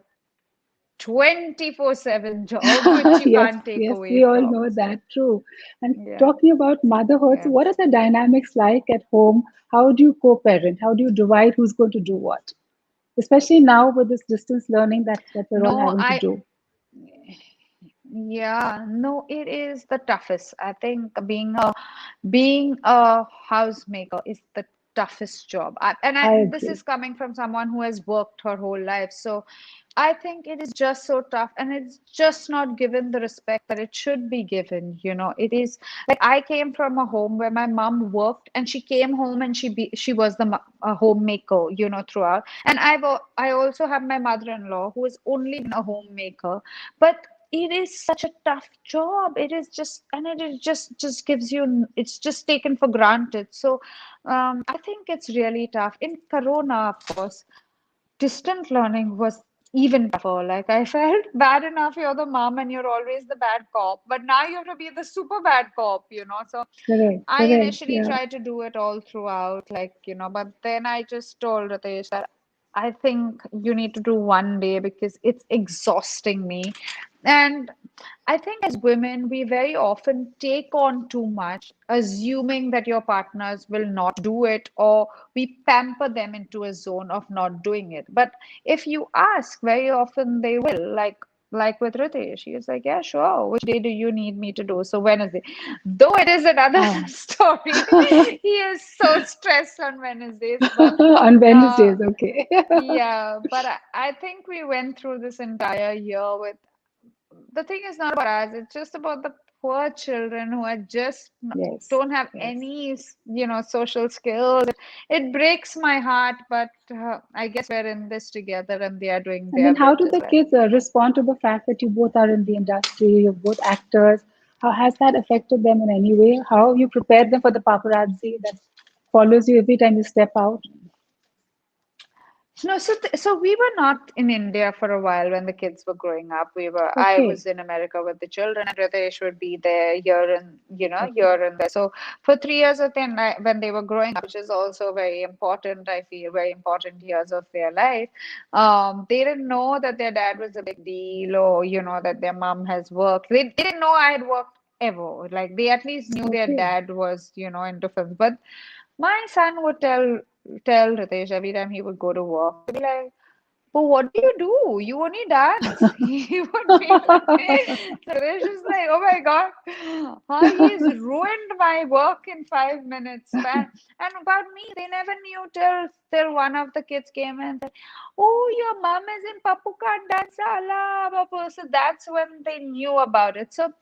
24/7 job, which you Yes, can't take yes, away we all from. know So that. True. And yeah, talking about motherhood, so yeah. what are the dynamics like at home? How do you co-parent? How do you divide who's going to do what? Especially now with this distance learning that we're all No, having to do. yeah, no, it is the toughest. I think being a housemaker is the toughest job. I This agree. is coming from someone who has worked her whole life. So I think it is just so tough, and it's just not given the respect that it should be given. It is like I came from a home where my mom worked, and she came home and she was the a homemaker, throughout. And I also have my mother-in-law who has only been a homemaker, but it is such a tough job. It is just, and it is just gives you, it's just taken for granted. So I think it's really tough. In Corona, of course, distant learning was even tougher. Like I felt bad enough you're the mom and you're always the bad cop, but now you have to be the super bad cop. So Correct, I correct. initially Yeah. tried to do it all throughout, like, but then I just told Ritesh that I think you need to do one day because it's exhausting me. And I think as women, we very often take on too much, assuming that your partners will not do it, or we pamper them into a zone of not doing it. But if you ask, very often they will. Like with Ritesh, he is like, yeah, sure. Which day do you need me to do? So Wednesday. Though it is another Ah. story. He is so stressed on Wednesdays, but On uh, Wednesdays, okay. yeah, but I think we went through this entire year with the thing is not about us, it's just about the poor children who are just Yes, don't have yes. any, social skills. It breaks my heart, but I guess we're in this together and they are doing And their then how bit do as the well. kids respond to the fact that you both are in the industry, you're both actors? How has that affected them in any way? How have you prepared them for the paparazzi that follows you every time you step out? No, so we were not in India for a while when the kids were growing up. I Okay, was in America with the children, and Ritesh would be there here and okay, here and there. So for 3 years of them, when they were growing up, which is also very important, I feel very important years of their life. They didn't know that their dad was a big deal, or that their mom has worked. They didn't know I had worked ever. Like they at least knew their okay. dad was into films, but my son would tell Ritesh every time he would go to work, he'd be like, but what do you do? You only dance. He would be like, so Ritesh is like, oh my God, he's ruined my work in 5 minutes. And about me, they never knew till one of the kids came and said, oh, your mom is in Papu Kart dance. Allah, Bapu. So that's when they knew about it. So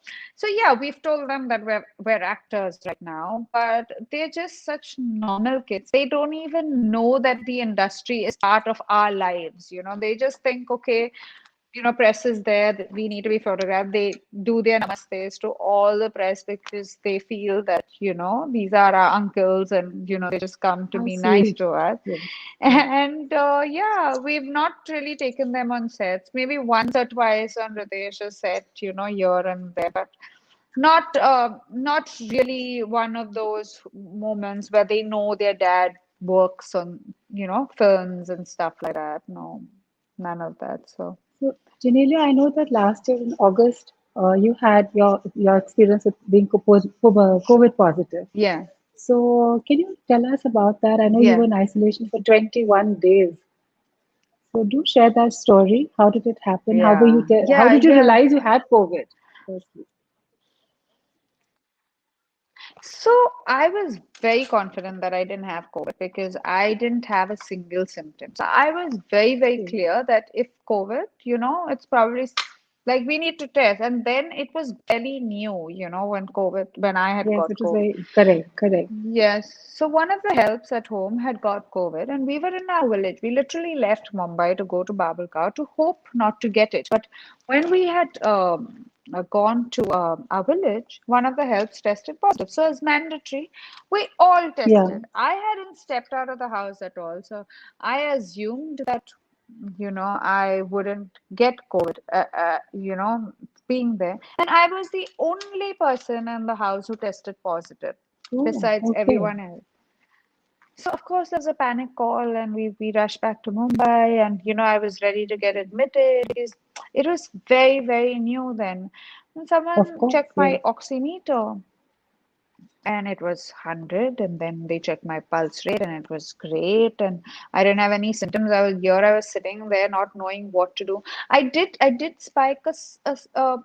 yeah, we've told them that we're actors right now, but they're just such normal kids. They don't even know that the industry is part of our lives. They just think, okay, press is there that we need to be photographed. They do their namastes to all the press because they feel that, these are our uncles and, they just come to How be nice sweet. to us. Yes. Yes. And yeah, we've not really taken them on sets. Maybe once or twice on Ritesh's set, here and there, but not really one of those moments where they know their dad works on, films and stuff like that. No, none of that. So. So, Genelia, I know that last year in August, you had your experience with being COVID positive. Yeah, So, can you tell us about that? I know you were yeah, in isolation for 21 days. So, do share that story. How did it happen? yeah, How yeah, did you yeah. realize you had COVID? Firstly. So I was very confident that I didn't have COVID because I didn't have a single symptom. So I was very, very Okay. clear that if COVID, it's probably like we need to test. And then it was very new, when I had Yes, got it was COVID. very correct. Correct. Yes. So one of the helps at home had got COVID, and we were in our village. We literally left Mumbai to go to Babalkar to hope not to get it. But when we had gone to our village, one of the helps tested positive. So it's mandatory. We all Yeah. tested. I hadn't stepped out of the house at all. So I assumed that, I wouldn't get COVID, being there. And I was the only person in the house who tested positive Oh, besides okay. everyone else. So of course there's a panic call and we rushed back to Mumbai and I was ready to get admitted because it was very, very new then. And Of someone course, checked yes. my oximeter and it was 100 and then they checked my pulse rate and it was great and I didn't have any symptoms. I was sitting there not knowing what to do. I did spike a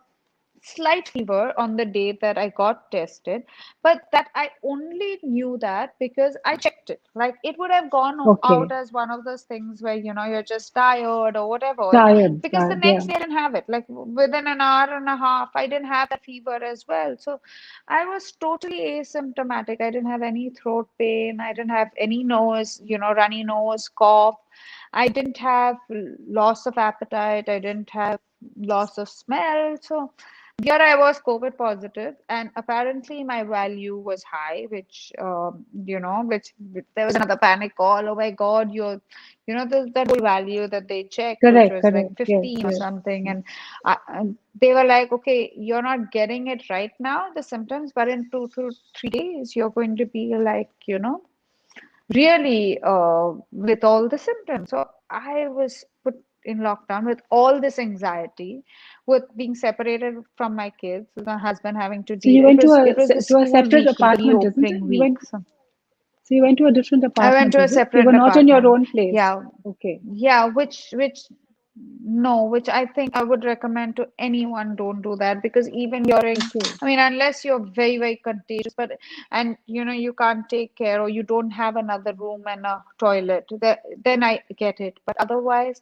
slight fever on the day that I got tested, but that I only knew that because I checked it. Like it would have gone out Okay. as one of those things where you're just tired or whatever. Tired, Because the tired, next yeah. day I didn't have it. Like within an hour and a half, I didn't have that fever as well. So I was totally asymptomatic. I didn't have any throat pain. I didn't have any runny nose, cough. I didn't have loss of appetite. I didn't have loss of smell. So here I was COVID positive, and apparently my value was high, which there was another panic call. Oh my God, that whole value that they checked, which Correct, was like correct. Yes, 15 or yes. something, and they were like, okay, you're not getting it right now, the symptoms, but in 2 to 3 days, you're going to be like, really with all the symptoms. So I was put in lockdown with all this anxiety, with being separated from my kids, with my husband having to So deal. you It went was it was the to a school separate week, the apartment, isn't it? reopening week. So So you went to a different I went apartment, to a is it? You were separate not in your apartment. own place. Yeah, Okay. yeah, which no, which I think I would recommend to anyone. Don't do that because even during, Okay. I mean, unless you're very, very contagious, but and you can't take care or you don't have another room and a toilet, then I get it. But otherwise,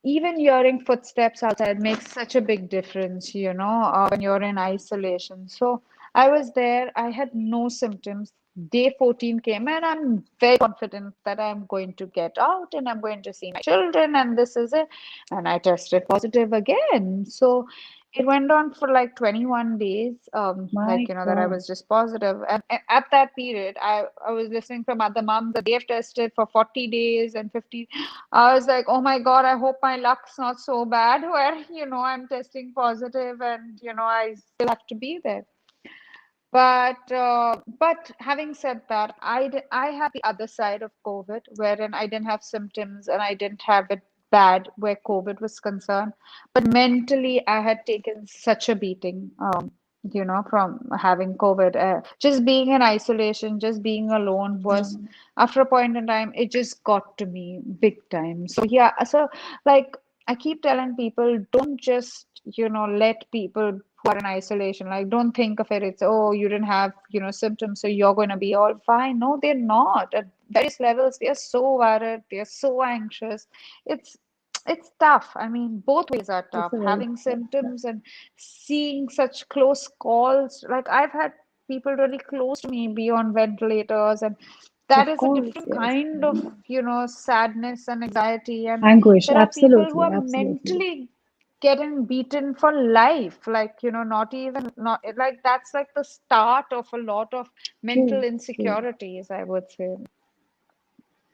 even hearing footsteps outside makes such a big difference, when you're in isolation. So I was there, I had no symptoms. Day 14 came, and I'm very confident that I'm going to get out and I'm going to see my children, and this is it. And I tested positive again. So it went on for like 21 days, My that I God. was just positive. And at that period, I was listening from other moms that they've tested for 40 days and 50. I was like, oh my God, I hope my luck's not so bad where, I'm testing positive and, I still have to be there. But having said that, I had the other side of COVID wherein I didn't have symptoms and I didn't have it bad where COVID was concerned. But mentally, I had taken such a beating, from having COVID. Just being in isolation, just being alone Yeah. was, after a point in time, it just got to me big time. So yeah, so like I keep telling people, don't just, let people who are in isolation, like don't think of it, it's, oh, you didn't have, symptoms, so you're going to be all fine. No, they're not. At various levels, they're so worried, they're so anxious. It's it's tough. I mean, both ways are It's tough. a very Having tough. Yeah. symptoms and seeing such close calls. Like I've had people really close to me be on ventilators, and that Of is a course, different yes. kind of, sadness and anxiety. And Anguish. there are people who Absolutely, are absolutely. mentally, getting beaten for life. Like, not even, not like that's like the start of a lot of mental True, true. insecurities, I would say.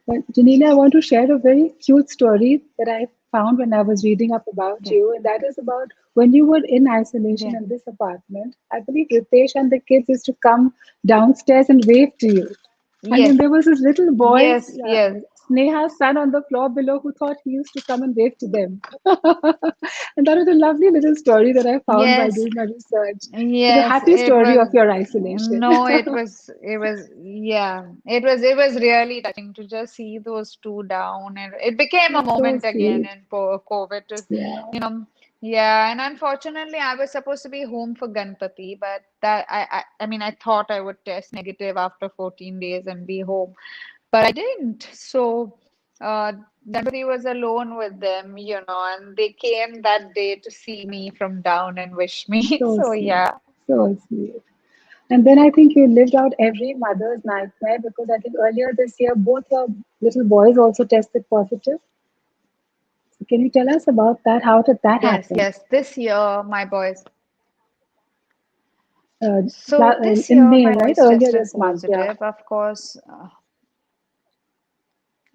But Janelia, I want to share a very cute story that I found when I was reading up about Yeah. you, and that is about when you were in isolation Yeah. in this apartment. I believe Ritesh and the kids used to come downstairs and wave to you. And then Yes. there was this little boy, Yes. Yes. Sneha's son on the floor below, who thought he used to come and wave to them. And that was a lovely little story that I found while Yes. doing my research. It's a Yes, happy it story of was. your isolation. No, yeah, it was really touching to just see those two down, and it became a That's so moment again sweet. in COVID. Yeah, You know, yeah, and unfortunately, I was supposed to be home for Ganpati, but that I mean, I thought I would test negative after 14 days and be home, but I didn't. So, uh, Ganpati was alone with them, and they came that day to see me from down and wish me. so So, sweet. yeah. So sweet. And then I think you lived out every mother's nightmare because I think earlier this year both your little boys also tested positive. So can you tell us about that? How did that Yes, happen? yes. This year, my boys. Uh, So this in year, May, my right? boys Earlier tested this month, yeah. positive. Of course,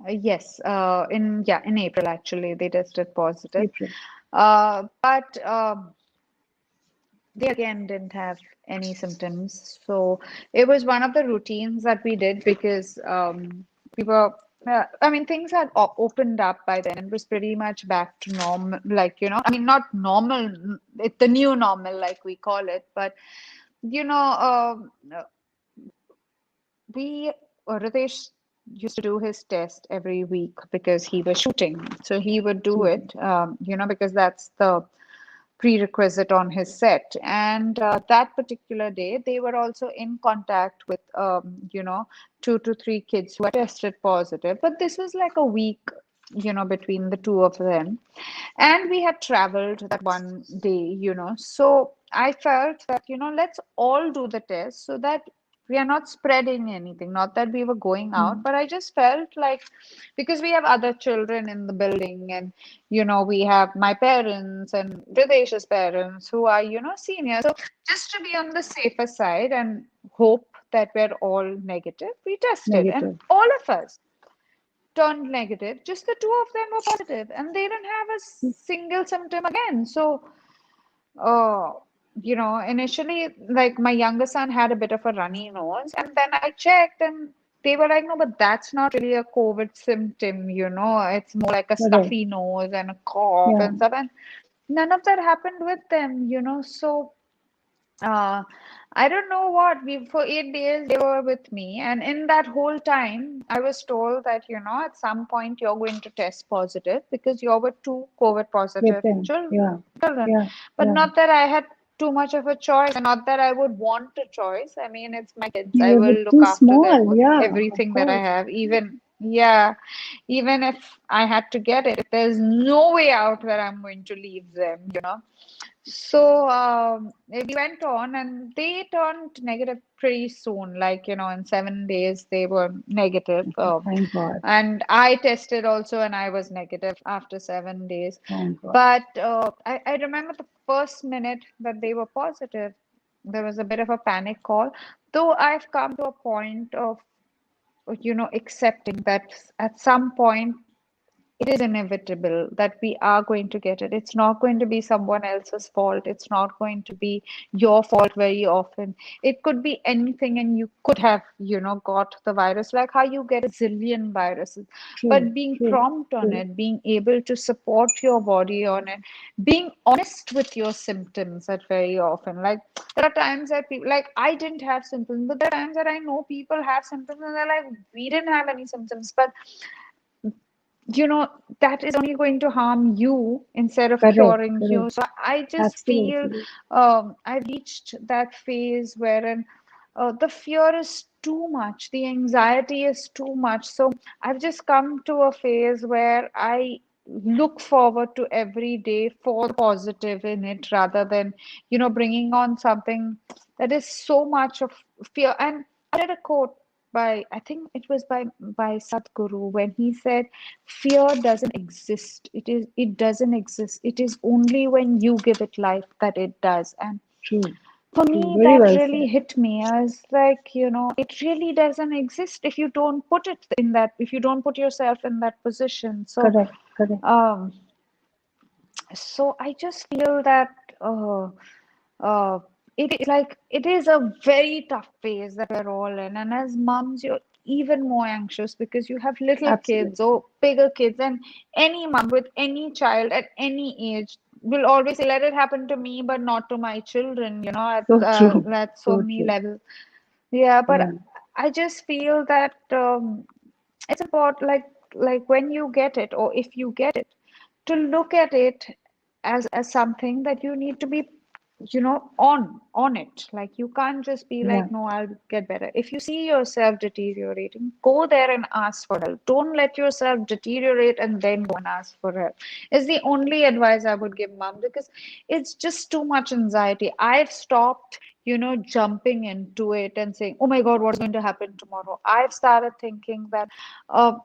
yes. In April actually, they tested positive. April. But they again didn't have any symptoms. So it was one of the routines that we did because we were. I mean, things had opened up by then. It was pretty much back to normal, like, I mean, not normal, it's the new normal, like we call it, but you know, we Ritesh used to do his test every week because he was shooting. So he would do Shooting. it, because that's the prerequisite on his set. And that particular day, they were also in contact with, 2 to 3 kids who had tested positive. But this was like a week, between the two of them. And we had traveled that one day. So I felt that, let's all do the test so that we are not spreading anything. Not that we were going out, Mm. but I just felt like because we have other children in the building, and we have my parents and Ridesh's parents who are, senior. So just to be on the safer side and hope that we're all negative, we tested, and Negative. all of us turned negative. Just the two of them were positive, and they didn't have a single symptom again. So, uh, initially, like my younger son had a bit of a runny nose, and then I checked, and they were like, no, but that's not really a COVID symptom, it's more like a Correct. stuffy nose and a cough Yeah. and stuff. And none of that happened with them. So uh, I don't know what we for 8 days they were with me, and in that whole time, I was told that at some point you're going to test positive because you're with two COVID With positive them. Yeah. children. Yeah. But Yeah. not that I had too much of a choice, and not that I would want a choice. I mean, it's my kids. I You were will look too after them small. with Yeah. Of everything that I course. have, even yeah, even if I had to get it, if there's no way out where I'm going to leave them. So we went on, and they turned negative pretty soon. Like, in 7 days, they were negative. Okay. Thank God. And I tested also, and I was negative after 7 days. Thank God. But I remember the first minute that they were positive, there was a bit of a panic call. Though I've come to a point of, accepting that at some point it is inevitable that we are going to get it. It's not going to be someone else's fault. It's not going to be your fault very often. It could be anything, and you could have, got the virus, like how you get a zillion viruses. True. But being True. prompt on True. it, being able to support your body on it, being honest with your symptoms that very often. Like there are times that people, like I didn't have symptoms, but there are times that I know people have symptoms and they're like, we didn't have any symptoms. But you know that is only going to harm you instead of Correct. curing you. Correct. So I just feel Absolutely. I reached that phase wherein the fear is too much, the anxiety is too much. So I've just come to a phase where I look forward to every day for the positive in it rather than bringing on something that is so much of fear. And I read a quote I think it was by Sadhguru when he said, "Fear doesn't exist. It doesn't exist. It is only when you give it life that it does." And True. for True. me, Very that well really said. hit me. I was like, it really doesn't exist if you don't put it in that, if you don't put yourself in that position. Correct. Correct. Um, so I just feel that uh, uh, it is a very tough phase that we're all in, and as moms, you're even more anxious because you have little kids Absolutely. or bigger kids, and any mom with any child at any age will always say, "Let it happen to me, but not to my children." So true. At so So many true. levels. Yeah, but Mm. I just feel that it's important, like when you get it, or if you get it, to look at it as something that you need to be, on it. Like you can't just be Yeah. like, no, I'll get better. If you see yourself deteriorating, go there and ask for help. Don't let yourself deteriorate and then go and ask for help. Is the only advice I would give mom, because it's just too much anxiety. I've stopped jumping into it and saying, oh my God, what's going to happen tomorrow? I've started thinking that uh,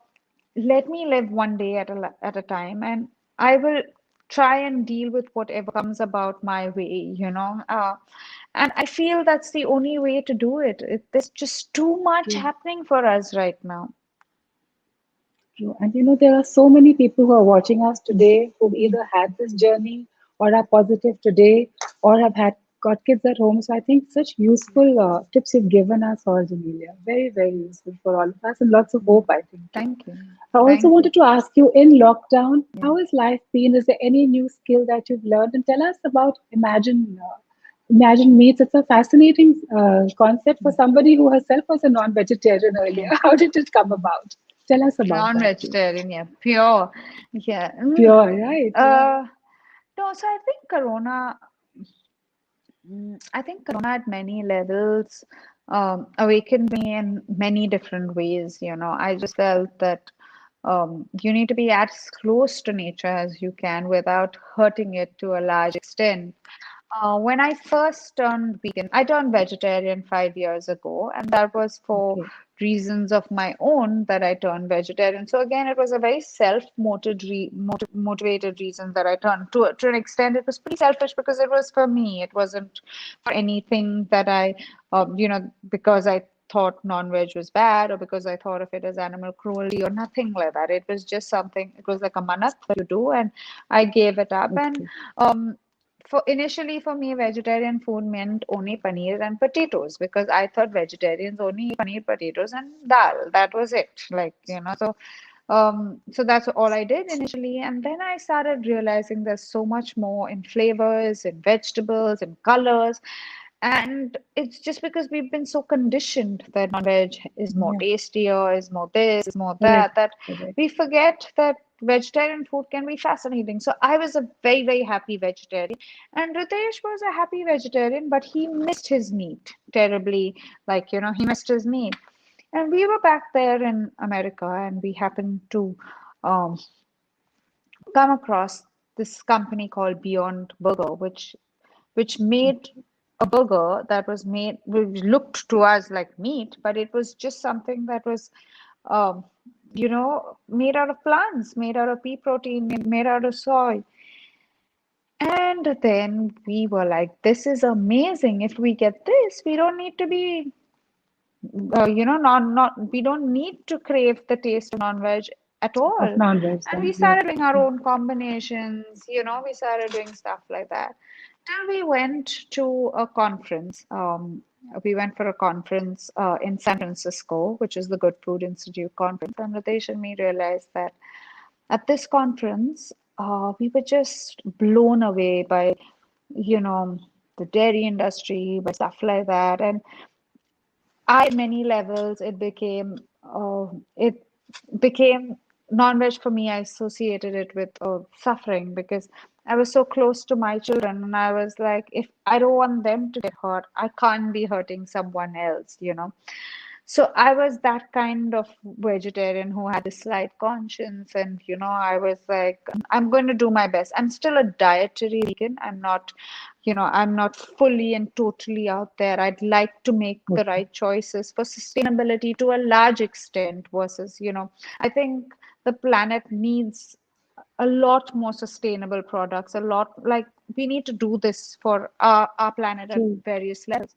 let me live one day at a time, and I will try and deal with whatever comes about my way. And I feel that's the only way to do There's just too much True. happening for us right now. True. And there are so many people who are watching us today who've either had this journey or are positive today or have had got kids at home. So I think such useful tips you've given us all, Jamelia. Very, very useful for all of us and lots of hope, I think, too. Thank you. I also Thank you. wanted to ask you in lockdown, Yeah. how has life been? Is there any new skill that you've learned? And tell us about Imagine Meats. It's a fascinating concept for somebody who herself was a non-vegetarian earlier. Yeah. How did it come about? Tell us about that, please. Non-vegetarian, yeah, pure. Yeah. Pure, right? Yeah. No, so I think Corona at many levels awakened me in many different ways. I just felt that you need to be as close to nature as you can without hurting it to a large extent. When I first turned vegan, I turned vegetarian 5 years ago, and that was for Okay. reasons of my own that I turned vegetarian. So again, it was a very self-motivated reason that I turned. To an extent, it was pretty selfish because it was for me. It wasn't for anything that because I thought non-veg was bad or because I thought of it as animal cruelty or nothing like that. It was just something. It was like a manat that you do, and I gave it up. And Okay. um, for me, vegetarian food meant only paneer and potatoes because I thought vegetarians only eat paneer, potatoes, and dal. That was it. So that's all I did initially, and then I started realizing there's so much more in flavors, in vegetables, in colors, and it's just because we've been so conditioned that non-veg is more Yeah. tastier, is more this, is more that, Correct. that Correct. we forget that vegetarian food can be fascinating. So I was a very, very happy vegetarian, and Ritesh was a happy vegetarian, but he missed his meat terribly. He missed his meat. And we were back there in America, and we happened to um, come across this company called Beyond Burger, which made a burger that was made, which looked to us like meat, but it was just something that was, um, made out of plants, made out of pea protein, made out of soy. And then we were like, this is amazing. If we get this, we don't need to be, not, we don't need to crave the taste of non-veg at Of all. non-veg And we then. Yes. started doing our own combinations, we started doing stuff like that. Till we went to a conference. We went for a conference in San Francisco, which is the Good Food Institute conference. And Ritesh and me realized that at this conference, we were just blown away by, you know, the dairy industry, by stuff like that. And many levels, it became non-veg for me. I associated it with suffering because I was so close to my children, and I was like, if I don't want them to get hurt, I can't be hurting someone else. So I was that kind of vegetarian who had a slight conscience, and I was like, I'm going to do my best. I'm still a dietary vegan. I'm not fully and totally out there. I'd like to make the Okay. right choices for sustainability to a large extent versus, I think the planet needs a lot more sustainable products, a lot like we need to do this for our planet at True. various levels.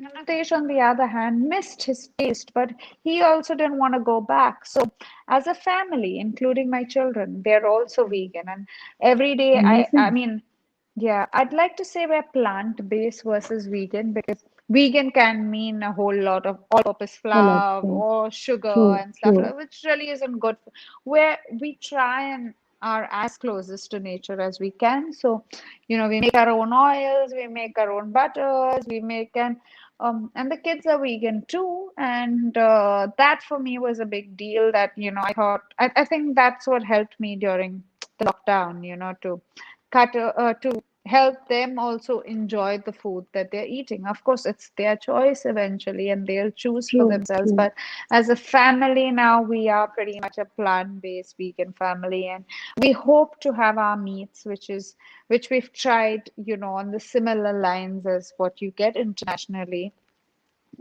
Natesh, on the other hand, missed his taste, but he also didn't want to go back. So, as a family, including my children, they're also vegan. And every day, I Amazing. mean, yeah, I'd like to say we're plant-based versus vegan because vegan can mean a whole lot of all-purpose A lot of flour things. or sugar True. and stuff, True. which really isn't good. Where we try and are as closest to nature as we can. So, we make our own oils, we make our own butters, we make and the kids are vegan too. And that for me was a big deal that, I thought, I think that's what helped me during the lockdown, to to help them also enjoy the food that they're eating. Of course, it's their choice eventually, and they'll choose for True. themselves. True. But as a family now, we are pretty much a plant-based vegan family, and we hope to have our meats, which we've tried, on the similar lines as what you get internationally,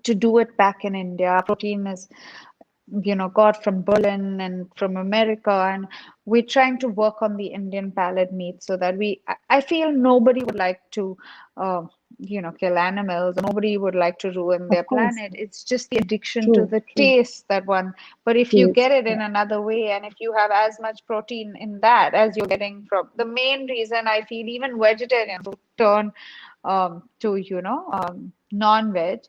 to do it back in India. Protein is got from Berlin and from America, and we're trying to work on the Indian palate meat so that I feel nobody would like to, uh, kill animals. Nobody would like to ruin their Of course. planet. It's just the addiction to True. the True. taste that one. But if you get Taste. it in Yeah. another way, and if you have as much protein in that as you're getting from the main reason I feel even vegetarians who turn to non-veg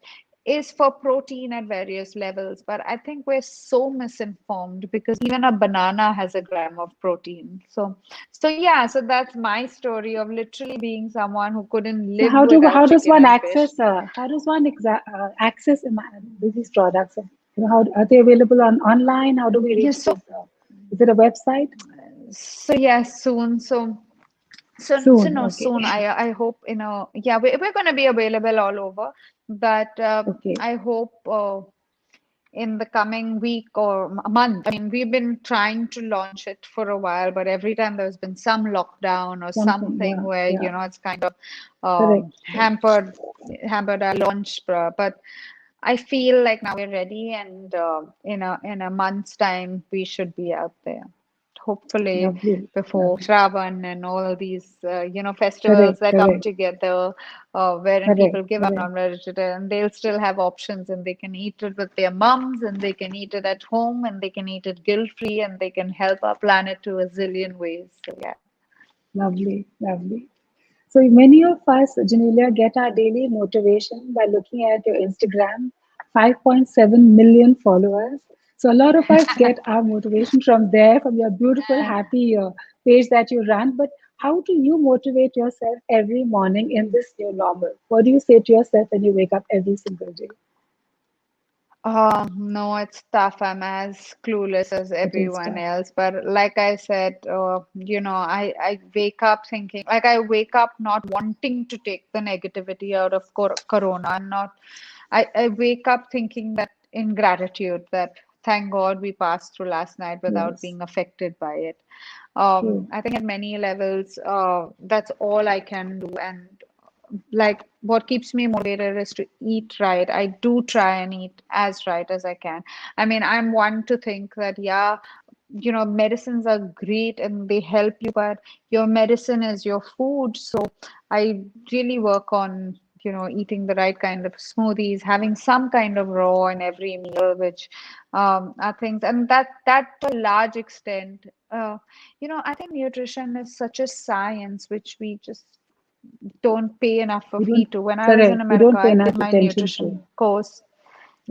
is for protein at various levels. But I think we're so misinformed because even a banana has a gram of protein. So yeah, so that's my story of literally being someone who couldn't So live without how does chicken one and fish. access these products? How are they available online? How do we Yeah, reach so this? Is it a website? so yeah, soon. So Soon. no, Okay. soon. I hope yeah, we're going to be available all over, but Okay. I hope in the coming week or a month. I mean, we've been trying to launch it for a while, but every time there's been some lockdown or Something. something Yeah. where, Yeah. it's kind of Correct. Correct. hampered our launch. But I feel like now we're ready, and in a month's time we should be out there. Hopefully Lovely. before Lovely. Shravan and all these festivals Correct. that come Correct. together, wherein Correct. people give up Correct. non-vegetarian, they'll still have options, and they can eat it with their mums, and they can eat it at home, and they can eat it guilt-free, and they can help our planet to a zillion ways. So yeah. Lovely. Lovely. So many of us, Janelia, get our daily motivation by looking at your Instagram, 5.7 million followers. So a lot of us get our motivation from there, from your beautiful, happy page that you run. But how do you motivate yourself every morning in this new normal? What do you say to yourself when you wake up every single day? No, it's tough. I'm as clueless as It is everyone tough. else. But like I said, I wake up thinking, like I wake up not wanting to take the negativity out of Corona. I wake up thinking that in gratitude that thank God we passed through last night without Yes, being affected by it. true. I think at many levels, that's all I can do. And like what keeps me motivated is to eat right. I do try and eat as right as I can. I mean, I'm one to think that, yeah, medicines are great and they help you, but your medicine is your food. So I really work on, eating the right kind of smoothies, having some kind of raw in every meal, which are things, and that to a large extent, I think nutrition is such a science which we just don't pay enough We of don't, heed to. When I was in correct. We America, don't pay I did enough my attention to. nutrition course.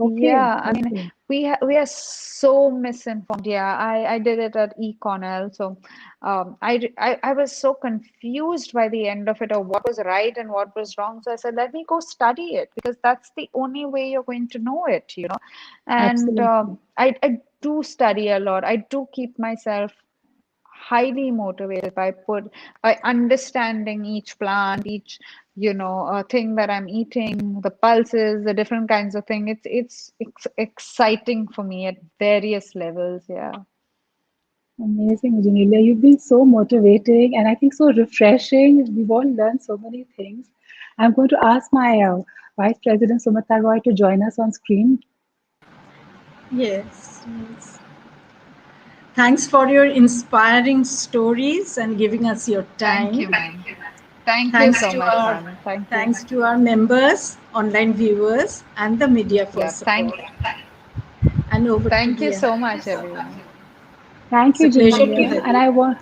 Okay, Yeah, I mean, okay. we are so misinformed. Yeah, I did it at eConnell, so I was so confused by the end of it of what was right and what was wrong. So I said, let me go study it because that's the only way you're going to know it. And Absolutely. I do study a lot. I do keep myself highly motivated by understanding each plant, each thing that I'm eating, the pulses, the different kinds of thing. It's exciting for me at various levels. Yeah. Amazing, Genelia. You've been so motivating and I think so refreshing. We've all learned so many things. I'm going to ask my Vice President Sumata Roy to join us on screen. Yes, yes. Thanks for your inspiring stories and giving us your Thank time. you, ma'am. Thank you Thanks so to much, our ma'am. Thank you. thanks to our members, online viewers, and the media for Yeah, support. And over to thank you Dia. so much, everyone. Thank It's a you, pleasure Thank to Genelia. you. have And you.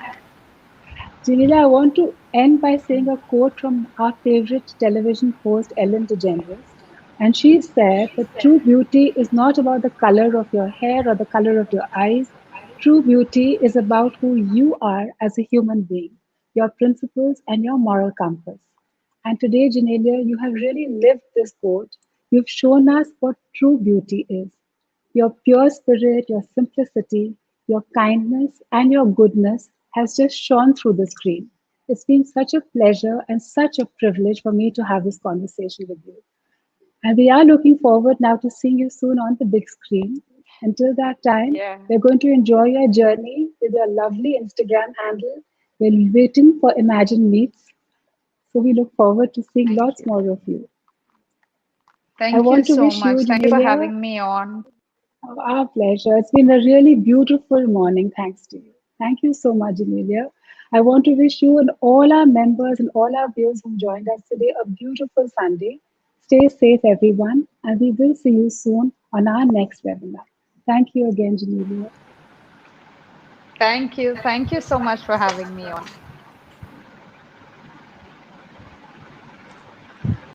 Genelia, I want to end by saying a quote from our favorite television host, Ellen DeGeneres. And she said that true beauty is not about the color of your hair or the color of your eyes. True beauty is about who you are as a human being, your principles, and your moral compass. And today, Genelia, you have really lived this quote. You've shown us what true beauty is. Your pure spirit, your simplicity, your kindness, and your goodness has just shone through the screen. It's been such a pleasure and such a privilege for me to have this conversation with you. And we are looking forward now to seeing you soon on the big screen. Until that time, Yeah. we're going to enjoy your journey with your lovely Instagram handle. We're waiting for Imagine Meets. So we look forward to seeing Thank lots you. more of you. I Thank you want to so wish you, much. Thank you for Genelia, having me on. our pleasure. It's been a really beautiful morning, thanks to you. Thank you so much, Genelia. I want to wish you and all our members and all our viewers who joined us today a beautiful Sunday. Stay safe, everyone, and we will see you soon on our next webinar. Thank you again, Genelia. Thank you. Thank you so much for having me on.